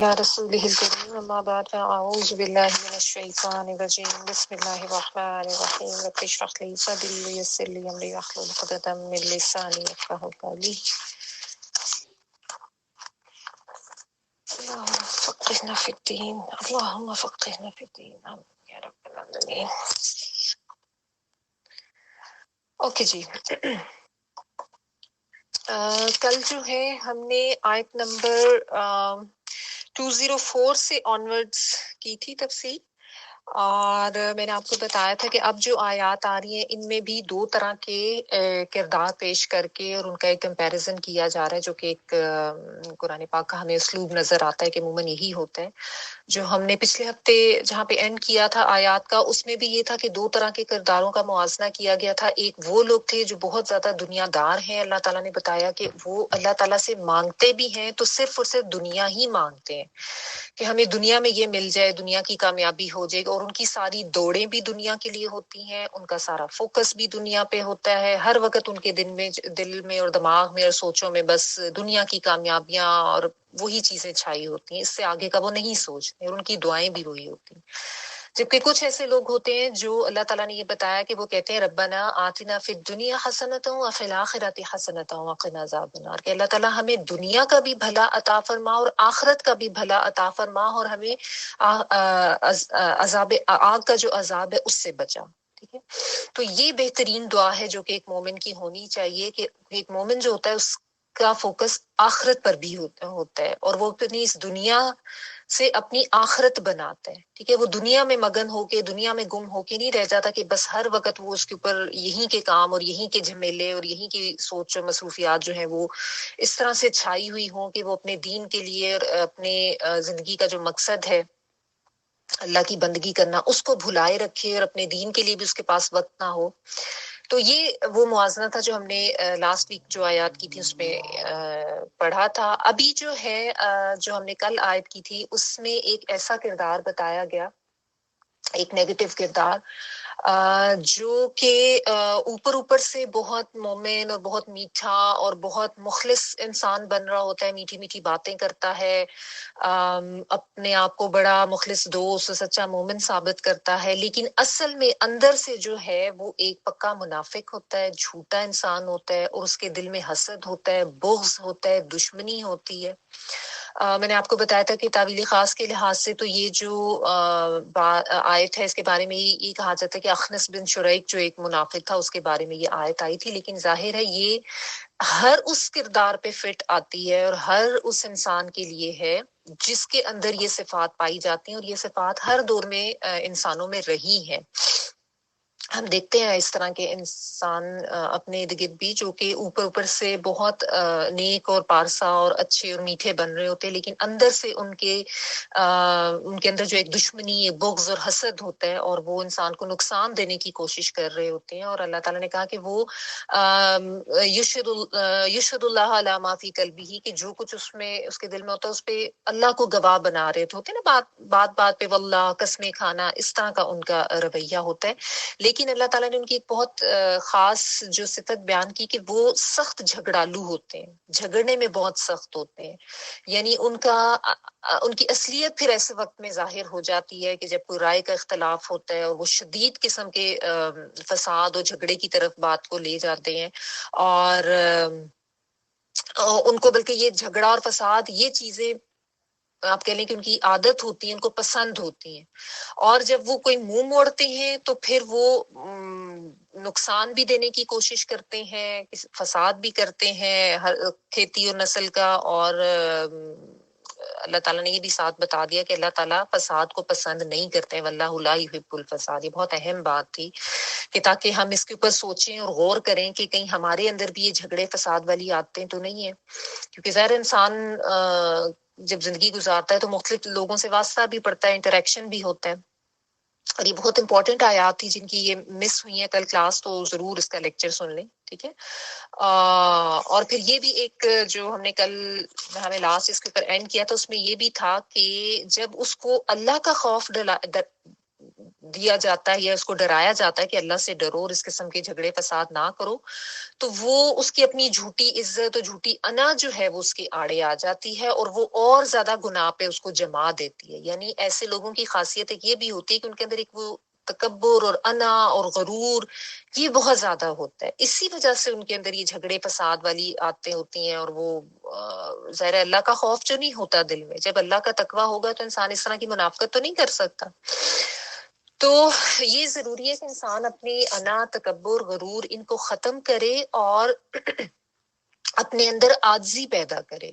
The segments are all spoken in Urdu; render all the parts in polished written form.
يا رسوله الكريم أما بعد فأعوذ بالله من الشيطان الرجيم بسم الله الرحمن الرحيم رب اشرح لي صدري ويسر لي أمري واحلل عقدة من لساني يفقهوا قولي اللهم فقهنا في الدين اللهم فقهنا في الدين آمين يا رب العالمين. اوکے جی کل جو ہے ہم نے آیت نمبر 204 سے آنورڈز کی تھی تفسیر، اور میں نے آپ کو بتایا تھا کہ اب جو آیات آ رہی ہیں ان میں بھی دو طرح کے کردار پیش کر کے اور ان کا ایک کمپیریزن کیا جا رہا ہے، جو کہ ایک قرآن پاک کا ہمیں اسلوب نظر آتا ہے کہ عموماً یہی ہوتا ہے۔ جو ہم نے پچھلے ہفتے جہاں پہ اینڈ کیا تھا آیات کا، اس میں بھی یہ تھا کہ دو طرح کے کرداروں کا موازنہ کیا گیا تھا۔ ایک وہ لوگ تھے جو بہت زیادہ دنیا دار ہیں، اللہ تعالیٰ نے بتایا کہ وہ اللہ تعالیٰ سے مانگتے بھی ہیں تو صرف اور صرف دنیا ہی مانگتے ہیں کہ ہمیں دنیا میں یہ مل جائے، دنیا کی کامیابی ہو جائے، اور ان کی ساری دوڑیں بھی دنیا کے لیے ہوتی ہیں، ان کا سارا فوکس بھی دنیا پہ ہوتا ہے، ہر وقت ان کے دل میں اور دماغ میں اور سوچوں میں بس دنیا کی کامیابیاں اور وہی چیزیں چھائی ہوتی ہیں، اس سے آگے کا وہ نہیں سوچتے، اور ان کی دعائیں بھی وہی ہوتی ہیں۔ جبکہ کچھ ایسے لوگ ہوتے ہیں جو اللہ تعالیٰ نے یہ بتایا کہ وہ کہتے ہیں ربنا آتنا فی الدنیا حسنۃ وفی الآخرۃ حسنۃ وقنا عذاب النار، کہ اللہ تعالیٰ ہمیں دنیا کا بھی بھلا عطا فرما اور آخرت کا بھی بھلا عطا فرما، اور ہمیں عذاب آگ کا جو عذاب ہے اس سے بچا۔ ٹھیک ہے، تو یہ بہترین دعا ہے جو کہ ایک مومن کی ہونی چاہیے، کہ ایک مومن جو ہوتا ہے اس کا فوکس آخرت پر بھی ہوتا ہے، اور وہ اپنی اس دنیا سے اپنی آخرت بناتا ہے۔ ٹھیک ہے، وہ دنیا میں مگن ہو کے، دنیا میں گم ہو کے نہیں رہ جاتا کہ بس ہر وقت وہ اس کے اوپر یہیں کے کام اور یہیں کے جھمیلے اور یہیں کی سوچ اور مصروفیات جو ہیں وہ اس طرح سے چھائی ہوئی ہوں کہ وہ اپنے دین کے لیے اور اپنے زندگی کا جو مقصد ہے اللہ کی بندگی کرنا اس کو بھلائے رکھے، اور اپنے دین کے لیے بھی اس کے پاس وقت نہ ہو۔ تو یہ وہ موازنہ تھا جو ہم نے لاسٹ ویک جو آیات کی تھی اس میں پڑھا تھا۔ ابھی جو ہے جو ہم نے کل آیت کی تھی اس میں ایک ایسا کردار بتایا گیا، ایک نیگیٹو کردار جو کہ اوپر اوپر سے بہت مومن اور بہت میٹھا اور بہت مخلص انسان بن رہا ہوتا ہے، میٹھی میٹھی باتیں کرتا ہے، اپنے آپ کو بڑا مخلص دوست اور سچا مومن ثابت کرتا ہے، لیکن اصل میں اندر سے جو ہے وہ ایک پکا منافق ہوتا ہے، جھوٹا انسان ہوتا ہے، اور اس کے دل میں حسد ہوتا ہے، بغض ہوتا ہے، دشمنی ہوتی ہے۔ میں نے آپ کو بتایا تھا کہ تعویل خاص کے لحاظ سے تو یہ جو آیت ہے اس کے بارے میں یہ کہا جاتا ہے کہ اخنس بن شریک جو ایک منافق تھا اس کے بارے میں یہ آیت آئی تھی، لیکن ظاہر ہے یہ ہر اس کردار پہ فٹ آتی ہے اور ہر اس انسان کے لیے ہے جس کے اندر یہ صفات پائی جاتی ہیں، اور یہ صفات ہر دور میں انسانوں میں رہی ہیں۔ ہم دیکھتے ہیں اس طرح کے انسان اپنے ارد گرد بھی جو کہ اوپر اوپر سے بہت نیک اور پارسا اور اچھے اور میٹھے بن رہے ہوتے ہیں، لیکن اندر سے ان کے اندر جو ایک دشمنی، ایک بغض اور حسد ہوتا ہے، اور وہ انسان کو نقصان دینے کی کوشش کر رہے ہوتے ہیں۔ اور اللہ تعالیٰ نے کہا کہ وہ یشہد اللہ علی ما فی قلبہ، کہ جو کچھ اس میں اس کے دل میں ہوتا ہے اس پہ اللہ کو گواہ بنا رہے ہوتے ہیں نا، بات پہ واللہ قسمیں کھانا، اس طرح کا ان کا رویہ ہوتا ہے۔ لیکن اللہ تعالیٰ نے ان کی ایک بہت خاص جو صفت بیان کی کہ وہ سخت جھگڑالو ہوتے ہیں، جھگڑنے میں بہت سخت ہوتے ہیں، یعنی ان کی اصلیت پھر ایسے وقت میں ظاہر ہو جاتی ہے کہ جب کوئی رائے کا اختلاف ہوتا ہے اور وہ شدید قسم کے فساد اور جھگڑے کی طرف بات کو لے جاتے ہیں، اور ان کو بلکہ یہ جھگڑا اور فساد یہ چیزیں آپ کہہ لیں کہ ان کی عادت ہوتی ہے، ان کو پسند ہوتی ہیں، اور جب وہ کوئی منہ موڑتے ہیں تو پھر وہ نقصان بھی دینے کی کوشش کرتے ہیں، فساد بھی کرتے ہیں کھیتی اور نسل کا، اور اللہ تعالیٰ نے یہ بھی ساتھ بتا دیا کہ اللہ تعالیٰ فساد کو پسند نہیں کرتے ہیں، واللہ لا یحب الفساد۔ یہ بہت اہم بات تھی کہ تاکہ ہم اس کے اوپر سوچیں اور غور کریں کہ کہیں ہمارے اندر بھی یہ جھگڑے فساد والی عادتیں تو نہیں ہیں، کیونکہ ظاہر انسان جب زندگی گزارتا ہے تو مختلف لوگوں سے واسطہ بھی پڑتا ہے، انٹریکشن بھی ہوتا ہے، اور یہ بہت امپورٹنٹ آیات تھی جن کی یہ مس ہوئی ہیں کل کلاس، تو ضرور اس کا لیکچر سن لیں، ٹھیک ہے۔ اور پھر یہ بھی ایک جو ہم نے کل ہمیں لاسٹ اس کے اوپر اینڈ کیا تھا، اس میں یہ بھی تھا کہ جب اس کو اللہ کا خوف دیا جاتا ہے یا اس کو ڈرایا جاتا ہے کہ اللہ سے ڈرو اور اس قسم کے جھگڑے فساد نہ کرو، تو وہ اس کی اپنی جھوٹی عزت اور جھوٹی انا جو ہے وہ اس کے آڑے آ جاتی ہے اور وہ اور زیادہ گناہ پہ اس کو جما دیتی ہے. یعنی ایسے لوگوں کی خاصیت ایک یہ بھی ہوتی ہے کہ ان کے اندر ایک وہ تکبر اور انا اور غرور یہ بہت زیادہ ہوتا ہے. اسی وجہ سے ان کے اندر یہ جھگڑے فساد والی عادتیں ہوتی ہیں. اور وہ ظاہر اللہ کا خوف جو نہیں ہوتا دل میں، جب اللہ کا تقویٰ ہوگا تو انسان اس طرح کی منافقت تو نہیں کر سکتا. تو یہ ضروری ہے کہ انسان اپنی انا، تکبر، غرور ان کو ختم کرے اور اپنے اندر عاجزی پیدا کرے.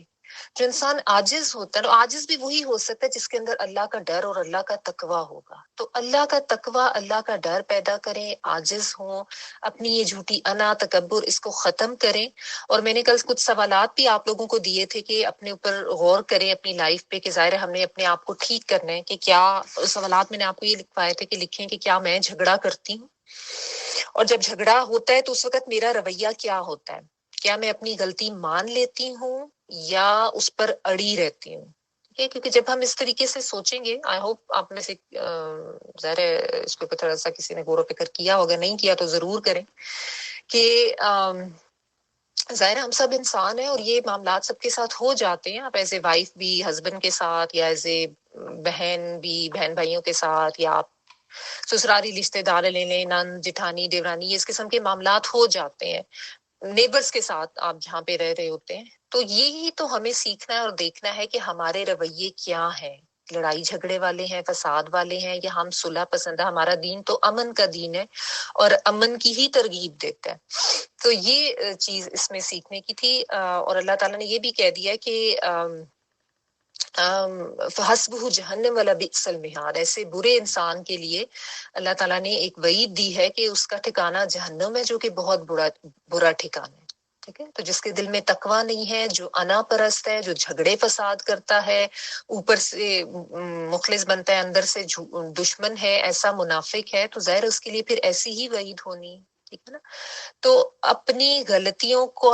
جو انسان عاجز ہوتا ہے، عاجز بھی وہی ہو سکتا ہے جس کے اندر اللہ کا ڈر اور اللہ کا تقویٰ ہوگا. تو اللہ کا تقویٰ، اللہ کا ڈر پیدا کریں، عاجز ہوں، اپنی یہ جھوٹی انا، تکبر اس کو ختم کریں. اور میں نے کل کچھ سوالات بھی آپ لوگوں کو دیے تھے کہ اپنے اوپر غور کریں اپنی لائف پہ، کہ ظاہر ہے ہم نے اپنے آپ کو ٹھیک کرنا ہے. کہ کیا سوالات میں نے آپ کو یہ لکھوائے تھے کہ لکھیں کہ کیا میں جھگڑا کرتی ہوں، اور جب جھگڑا ہوتا ہے تو اس وقت میرا رویہ کیا ہوتا ہے. کیا میں اپنی غلطی مان لیتی ہوں یا اس پر اڑی رہتی ہوں. ٹھیک ہے، کیونکہ جب ہم اس طریقے سے سوچیں گے، آئی ہوپ آپ میں سے ظاہر ہے اس کو تھوڑا سا کسی نے غور و فکر کیا ہوگا، نہیں کیا تو ضرور کریں، کہ ظاہر ہم سب انسان ہیں اور یہ معاملات سب کے ساتھ ہو جاتے ہیں. آپ ایز اے وائف بھی ہسبینڈ کے ساتھ، یا ایز اے بہن بھی بہن بھائیوں کے ساتھ، یا آپ سسرالی رشتے دار لے لیں، نند، جٹھانی، دیورانی، اس قسم کے معاملات ہو جاتے ہیں. نیبرز کے ساتھ آپ جہاں پہ رہ رہے ہوتے ہیں. تو یہی تو ہمیں سیکھنا ہے اور دیکھنا ہے کہ ہمارے رویے کیا ہیں. لڑائی جھگڑے والے ہیں، فساد والے ہیں، یا ہم صلح پسند ہے. ہمارا دین تو امن کا دین ہے اور امن کی ہی ترغیب دیتا ہے. تو یہ چیز اس میں سیکھنے کی تھی. اور اللہ تعالیٰ نے یہ بھی کہہ دیا کہ فحسبہ جہنم ولبئس المہاد، ایسے برے انسان کے لیے اللہ تعالیٰ نے ایک وعید دی ہے کہ اس کا ٹھکانہ جہنم ہے، جو کہ بہت برا ٹھکانہ ہے. ٹھیک ہے، تو جس کے دل میں تقویٰ نہیں ہے، جو انا پرست ہے، جو جھگڑے فساد کرتا ہے، اوپر سے مخلص بنتا ہے اندر سے دشمن ہے، ایسا منافق ہے، تو ظاہر اس کے لیے پھر ایسی ہی وعید ہونی ہے. ٹھیک ہے نا. تو اپنی غلطیوں کو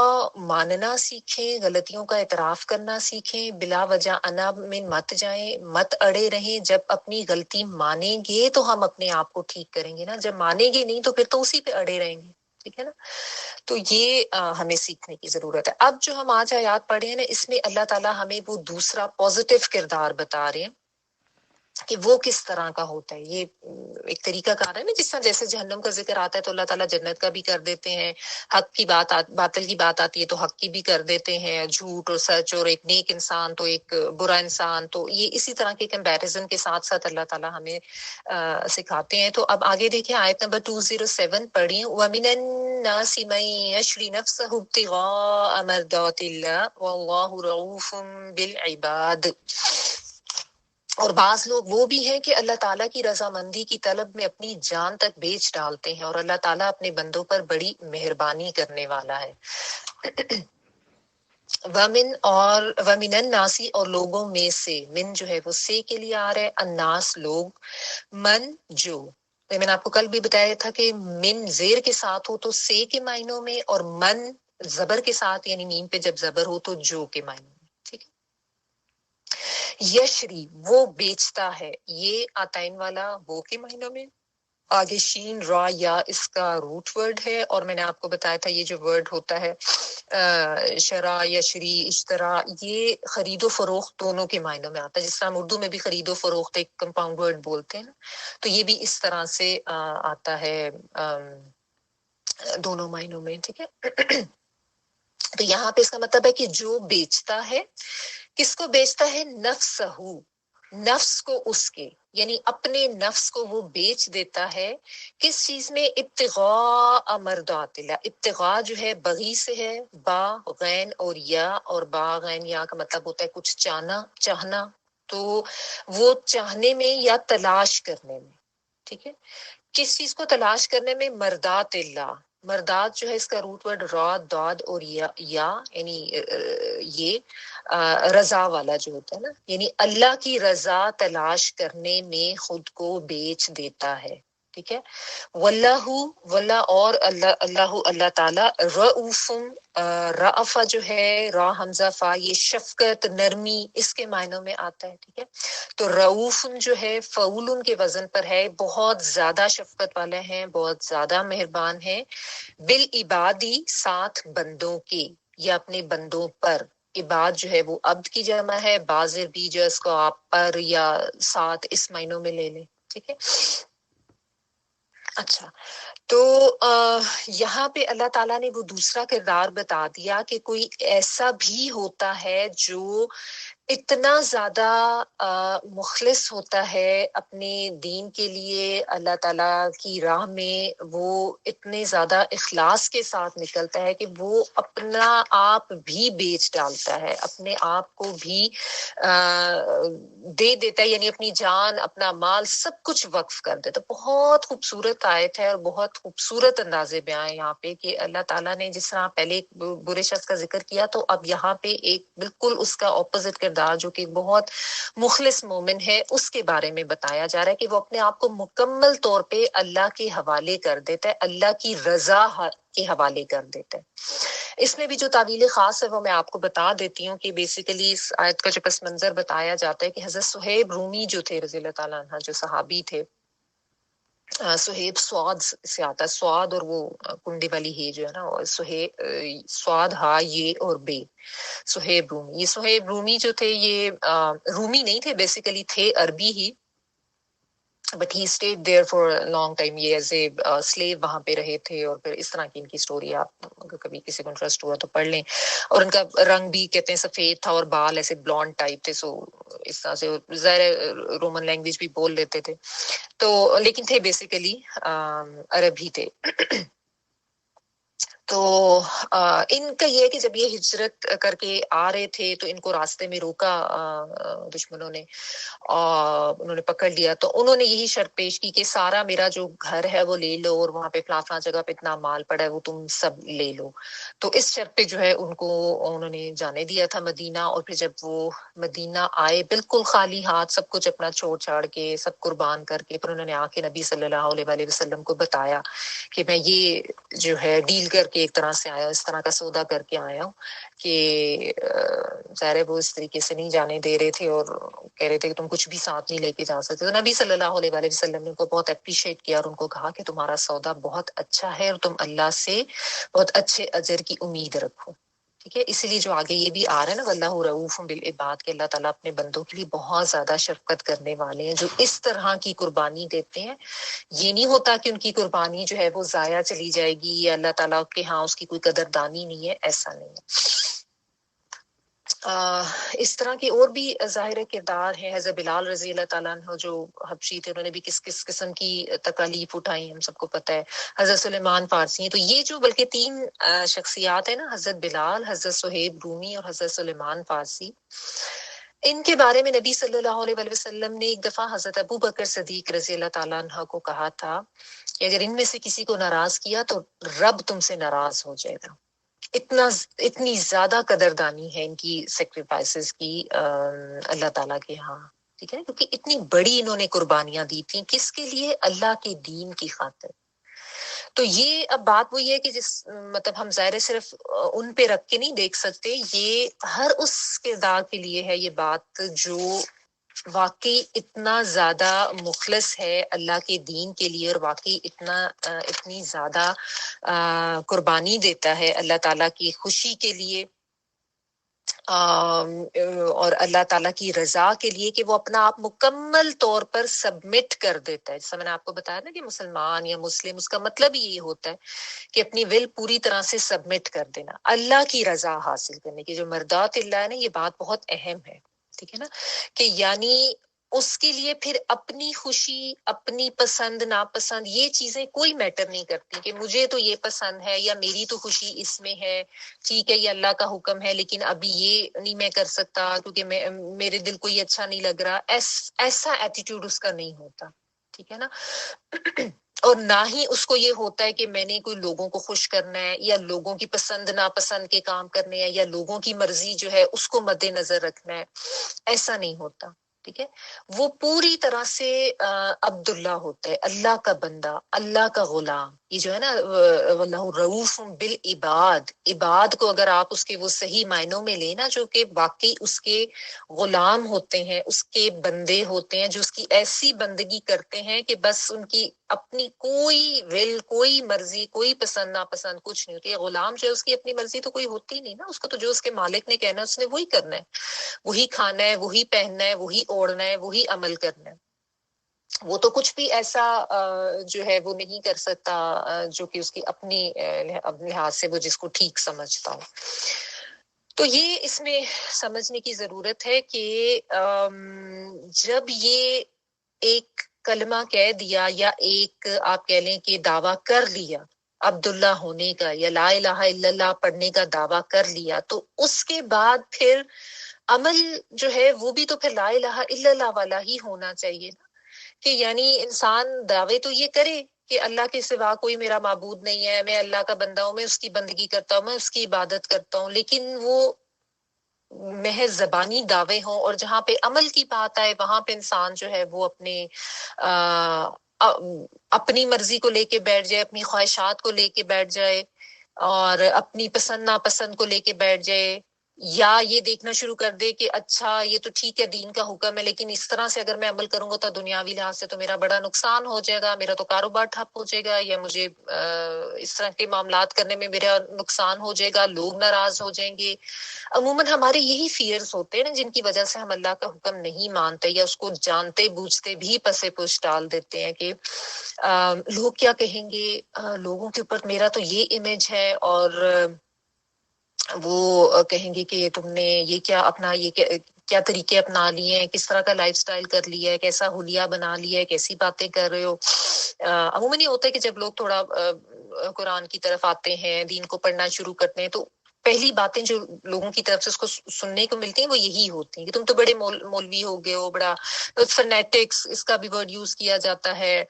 ماننا سیکھیں، غلطیوں کا اعتراف کرنا سیکھیں، بلا وجہ انا میں مت جائیں، مت اڑے رہیں. جب اپنی غلطی مانیں گے تو ہم اپنے آپ کو ٹھیک کریں گے نا، جب مانیں گے نہیں تو پھر تو اسی پہ اڑے رہیں گے. ٹھیک ہے نا. تو یہ ہمیں سیکھنے کی ضرورت ہے. اب جو ہم آج آیات پڑھے ہیں نا، اس میں اللہ تعالیٰ ہمیں وہ دوسرا پازیٹیو کردار بتا رہے ہیں کہ وہ کس طرح کا ہوتا ہے. یہ ایک طریقہ کار ہے نا، جس طرح جیسے جہنم کا ذکر آتا ہے تو اللہ تعالیٰ جنت کا بھی کر دیتے ہیں، حق کی باطل کی بات آتی ہے تو حق کی بھی کر دیتے ہیں، جھوٹ اور سچ، اور ایک نیک انسان تو ایک برا انسان. تو یہ اسی طرح کے کمپیریزن کے ساتھ ساتھ اللہ تعالیٰ ہمیں سکھاتے ہیں. تو اب آگے دیکھیں آیت نمبر 207 پڑھیں. وَمِنَ النَّاسِ مَن يَشْرِي نَفْسَهُ ابْتِغَاءَ مَرْضَاتِ اللَّهِ وَاللَّهُ رَءُوفٌ بِالْعِبَادِ. اور بعض لوگ وہ بھی ہیں کہ اللہ تعالیٰ کی رضامندی کی طلب میں اپنی جان تک بیچ ڈالتے ہیں، اور اللہ تعالیٰ اپنے بندوں پر بڑی مہربانی کرنے والا ہے. وَمِنَ النَّاسِ اور لوگوں میں سے، من جو ہے وہ سے کے لیے آ رہا ہے، الناس لوگ، من جو، میں نے آپ کو کل بھی بتایا تھا کہ من زیر کے ساتھ ہو تو سے کے معنوں میں، اور من زبر کے ساتھ یعنی میم پہ جب زبر ہو تو جو کے معنوں میں. ٹھیک ہے. یشری وہ بیچتا ہے، یہ آتائن والا وہ کے معنوں میں، آگے شین را یا اس کا روٹ ورڈ ہے. اور میں نے آپ کو بتایا تھا یہ جو ورڈ ہوتا ہے شرا، یشری، اشترا، یہ خرید و فروخت دونوں کے معنوں میں آتا ہے. جس طرح ہم اردو میں بھی خرید و فروخت ایک کمپاؤنڈ ورڈ بولتے ہیں نا، تو یہ بھی اس طرح سے آتا ہے دونوں معنوں میں. ٹھیک ہے. تو یہاں پہ اس کا مطلب ہے کہ جو بیچتا ہے، کس کو بیچتا ہے؟ نفسہو، نفس کو اس کے، یعنی اپنے نفس کو وہ بیچ دیتا ہے. کس چیز میں؟ ابتغاء مرضات اللہ. ابتغاء جو ہے بغی سے ہے، با غین اور یا، اور با غین یا کا مطلب ہوتا ہے کچھ چاہنا. تو وہ چاہنے میں یا تلاش کرنے میں. ٹھیک ہے. کس چیز کو تلاش کرنے میں؟ مرضات اللہ. مردات جو ہے اس کا روٹ ورڈ را، داد اور یا یعنی یہ رضا والا جو ہوتا ہے نا، یعنی اللہ کی رضا تلاش کرنے میں خود کو بیچ دیتا ہے. ٹھیک ہے. واللہ اور اللہ تعالیٰ رؤوف، رأفہ جو ہے را حمزہ فا، یہ شفقت، نرمی، اس کے معنوں میں آتا ہے. ٹھیک ہے. تو رعوف جو ہے فعول کے وزن پر ہے، بہت زیادہ شفقت والا ہے، بہت زیادہ مہربان ہے، بالعبادی ساتھ بندوں کے یا اپنے بندوں پر. عباد جو ہے وہ عبد کی جمع ہے، بازر بھی جو اس کو آپ پر یا ساتھ اس معنوں میں لے لیں. ٹھیک ہے. اچھا، تو یہاں پہ اللہ تعالیٰ نے وہ دوسرا کردار بتا دیا کہ کوئی ایسا بھی ہوتا ہے جو اتنا زیادہ مخلص ہوتا ہے اپنے دین کے لیے، اللہ تعالیٰ کی راہ میں وہ اتنے زیادہ اخلاص کے ساتھ نکلتا ہے کہ وہ اپنا آپ بھی بیچ ڈالتا ہے، اپنے آپ کو بھی دے دیتا ہے، یعنی اپنی جان، اپنا مال، سب کچھ وقف کر دیتا. بہت خوبصورت آیت ہے اور بہت خوبصورت انداز بیان ہے یہاں پہ کہ اللہ تعالیٰ نے جس طرح پہلے ایک برے شخص کا ذکر کیا، تو اب یہاں پہ ایک بالکل اس کا اپوزٹ کردار جو کہ بہت مخلص مومن ہے اس کے بارے میں بتایا جا رہا ہے کہ وہ اپنے آپ کو مکمل طور پہ اللہ کے حوالے کر دیتا ہے، اللہ کی رضا کے حوالے کر دیتا ہے. اس میں بھی جو تعویل خاص ہے وہ میں آپ کو بتا دیتی ہوں کہ بیسیکلی اس آیت کا جو پس منظر بتایا جاتا ہے کہ حضرت صہیب رومی جو تھے رضی اللہ تعالیٰ عنہ، جو صحابی تھے، صہیب سواد سے آتا ہے، سواد اور وہ کنڈی والی ہے جو ہے نا، صہیب سواد ہا یہ اور بے، صہیب رومی. یہ صہیب رومی جو تھے یہ رومی نہیں تھے، بیسیکلی تھے عربی ہی، but he stayed there for long time. یہ ایز اے سلیو وہاں پہ رہے تھے، اور پھر اس طرح کی ان کی اسٹوری آپ اگر کبھی کسی کو انٹرسٹ ہوا تو پڑھ لیں. اور ان کا رنگ بھی کہتے ہیں سفید تھا اور بال ایسے بلونڈ ٹائپ تھے، سو اس طرح سے ظاہر رومن لینگویج بھی بول لیتے تھے، تو لیکن تھے بیسیکلی عرب ہی تھے. تو ان کا یہ ہے کہ جب یہ ہجرت کر کے آ رہے تھے تو ان کو راستے میں روکا دشمنوں نے، انہوں نے پکڑ لیا. تو انہوں نے یہی شرط پیش کی کہ سارا میرا جو گھر ہے وہ لے لو، اور وہاں پہ فلاں فلاں جگہ پہ اتنا مال پڑا ہے وہ تم سب لے لو. تو اس شرط پہ جو ہے ان کو انہوں نے جانے دیا تھا مدینہ. اور پھر جب وہ مدینہ آئے بالکل خالی ہاتھ، سب کچھ اپنا چھوڑ چھاڑ کے، سب قربان کر کے، پھر انہوں نے آ کے نبی صلی اللہ علیہ وآلہ وسلم کو بتایا کہ میں یہ جو ہے ڈیل کر کے ایک طرح سے آیا ہوں، اس طرح کا سودا کر کے آیا ہوں کہ ظاہر وہ اس طریقے سے نہیں جانے دے رہے تھے اور کہہ رہے تھے کہ تم کچھ بھی ساتھ نہیں لے کے جا سکتے. تو نبی صلی اللہ علیہ وآلہ وسلم نے ان کو بہت اپریشیٹ کیا اور ان کو کہا کہ تمہارا سودا بہت اچھا ہے اور تم اللہ سے بہت اچھے اجر کی امید رکھو. ٹھیک ہے. اسی لیے جو آگے یہ بھی آ رہا ہے نا، واللہ رؤوف بالعباد، کہ اللہ تعالیٰ اپنے بندوں کے لیے بہت زیادہ شفقت کرنے والے ہیں. جو اس طرح کی قربانی دیتے ہیں، یہ نہیں ہوتا کہ ان کی قربانی جو ہے وہ ضائع چلی جائے گی یا اللہ تعالیٰ کے ہاں اس کی کوئی قدردانی نہیں ہے، ایسا نہیں ہے. اس طرح کے اور بھی ظاہر کردار ہیں. حضرت بلال رضی اللہ تعالیٰ عنہ جو حبشی تھے، انہوں نے بھی کس کس قسم کی تکالیف اٹھائی ہم سب کو پتہ ہے. حضرت سلیمان فارسی ہیں. تو یہ جو بلکہ تین شخصیات ہیں نا، حضرت بلال، حضرت صہیب رومی اور حضرت سلیمان فارسی، ان کے بارے میں نبی صلی اللہ علیہ وآلہ وسلم نے ایک دفعہ حضرت ابو بکر صدیق رضی اللہ تعالیٰ عنہ کو کہا تھا کہ اگر ان میں سے کسی کو ناراض کیا تو رب تم سے ناراض ہو جائے گا. اتنی زیادہ قدردانی ہے ان کی سیکریفائسز کی اللہ تعالیٰ کے ہاں. ٹھیک ہے. کیونکہ اتنی بڑی انہوں نے قربانیاں دی تھیں، کس کے لیے؟ اللہ کے دین کی خاطر. تو یہ اب بات وہی ہے کہ جس مطلب ہم ظاہر صرف ان پہ رکھ کے نہیں دیکھ سکتے، یہ ہر اس کردار کے لیے ہے یہ بات جو واقعی اتنا زیادہ مخلص ہے اللہ کے دین کے لیے، اور واقعی اتنی زیادہ قربانی دیتا ہے اللہ تعالیٰ کی خوشی کے لیے اور اللہ تعالیٰ کی رضا کے لیے، کہ وہ اپنا آپ مکمل طور پر سبمٹ کر دیتا ہے. جیسا میں نے آپ کو بتایا نا کہ مسلمان یا مسلم، اس کا مطلب یہ ہوتا ہے کہ اپنی ول پوری طرح سے سبمٹ کر دینا اللہ کی رضا حاصل کرنے کی. جو مردات اللہ ہے نا، یہ بات بہت اہم ہے. ٹھیک ہے نا، کہ یعنی اس کے لیے پھر اپنی خوشی، اپنی پسند ناپسند، یہ چیزیں کوئی میٹر نہیں کرتی کہ مجھے تو یہ پسند ہے یا میری تو خوشی اس میں ہے. ٹھیک ہے، یہ اللہ کا حکم ہے، لیکن ابھی یہ نہیں میں کر سکتا کیونکہ میرے دل کو یہ اچھا نہیں لگ رہا. ایسا ایٹیٹیوڈ اس کا نہیں ہوتا. ٹھیک ہے نا. اور نہ ہی اس کو یہ ہوتا ہے کہ میں نے کوئی لوگوں کو خوش کرنا ہے یا لوگوں کی پسند ناپسند کے کام کرنے ہیں یا لوگوں کی مرضی جو ہے اس کو مد نظر رکھنا ہے. ایسا نہیں ہوتا. ٹھیک ہے. وہ پوری طرح سے عبداللہ ہوتا ہے، اللہ کا بندہ، اللہ کا غلام. یہ جو ہے نا واللہ رؤوف بالعباد، عباد کو اگر آپ اس کے وہ صحیح معنوں میں لیں نا، جو کہ واقعی اس کے غلام ہوتے ہیں، اس کے بندے ہوتے ہیں، جو اس کی ایسی بندگی کرتے ہیں کہ بس ان کی اپنی کوئی ول، کوئی مرضی، کوئی پسند ناپسند کچھ نہیں ہوتی ہے۔ غلام جو ہے اس کی اپنی مرضی تو کوئی ہوتی نہیں نا، اس کو تو جو اس کے مالک نے کہنا ہے اس نے وہی کرنا ہے، وہی کھانا ہے، وہی پہننا ہے، وہی اوڑھنا ہے، وہی عمل کرنا ہے۔ وہ تو کچھ بھی ایسا جو ہے وہ نہیں کر سکتا جو کہ اس کی اپنی لحاظ سے وہ جس کو ٹھیک سمجھتا ہو۔ تو یہ اس میں سمجھنے کی ضرورت ہے کہ جب یہ ایک کلمہ کہہ دیا یا ایک آپ کہہ لیں کہ دعویٰ کر لیا عبداللہ ہونے کا یا لا الہ الا اللہ پڑھنے کا دعویٰ کر لیا، تو اس کے بعد پھر عمل جو ہے وہ بھی تو پھر لا الہ الا اللہ والا ہی ہونا چاہیے نا، کہ یعنی انسان دعوے تو یہ کرے کہ اللہ کے سوا کوئی میرا معبود نہیں ہے، میں اللہ کا بندہ ہوں، میں اس کی بندگی کرتا ہوں، میں اس کی عبادت کرتا ہوں، لیکن وہ محض زبانی دعوے ہوں، اور جہاں پہ عمل کی بات آئے وہاں پہ انسان جو ہے وہ اپنی مرضی کو لے کے بیٹھ جائے، اپنی خواہشات کو لے کے بیٹھ جائے، اور اپنی پسند ناپسند کو لے کے بیٹھ جائے، یا یہ دیکھنا شروع کر دے کہ اچھا یہ تو ٹھیک ہے دین کا حکم ہے، لیکن اس طرح سے اگر میں عمل کروں گا تو دنیاوی لحاظ سے تو میرا بڑا نقصان ہو جائے گا، میرا تو کاروبار ٹھپ ہو جائے گا، یا مجھے اس طرح کے معاملات کرنے میں میرا نقصان ہو جائے گا، لوگ ناراض ہو جائیں گے۔ عموماً ہمارے یہی فیئرز ہوتے ہیں نا جن کی وجہ سے ہم اللہ کا حکم نہیں مانتے، یا اس کو جانتے بوجھتے بھی پسے پوچھ ڈال دیتے ہیں کہ لوگ کیا کہیں گے، لوگوں کے اوپر میرا تو یہ امیج ہے، اور وہ کہیں گے کہ تم نے یہ کیا اپنا، یہ کیا طریقے اپنا لیے ہیں، کس طرح کا لائف سٹائل کر لیا ہے، کیسا حلیہ بنا لیا ہے، کیسی باتیں کر رہے ہو۔ عموماً یہ ہوتا ہے کہ جب لوگ تھوڑا قرآن کی طرف آتے ہیں، دین کو پڑھنا شروع کرتے ہیں، تو پہلی باتیں جو لوگوں کی طرف سے اس کو سننے کو ملتی ہیں وہ یہی ہوتی ہیں کہ تم تو بڑے مولوی ہو گئے ہو، بڑا فنیٹکس اس کا بھی ورڈ یوز کیا جاتا ہے،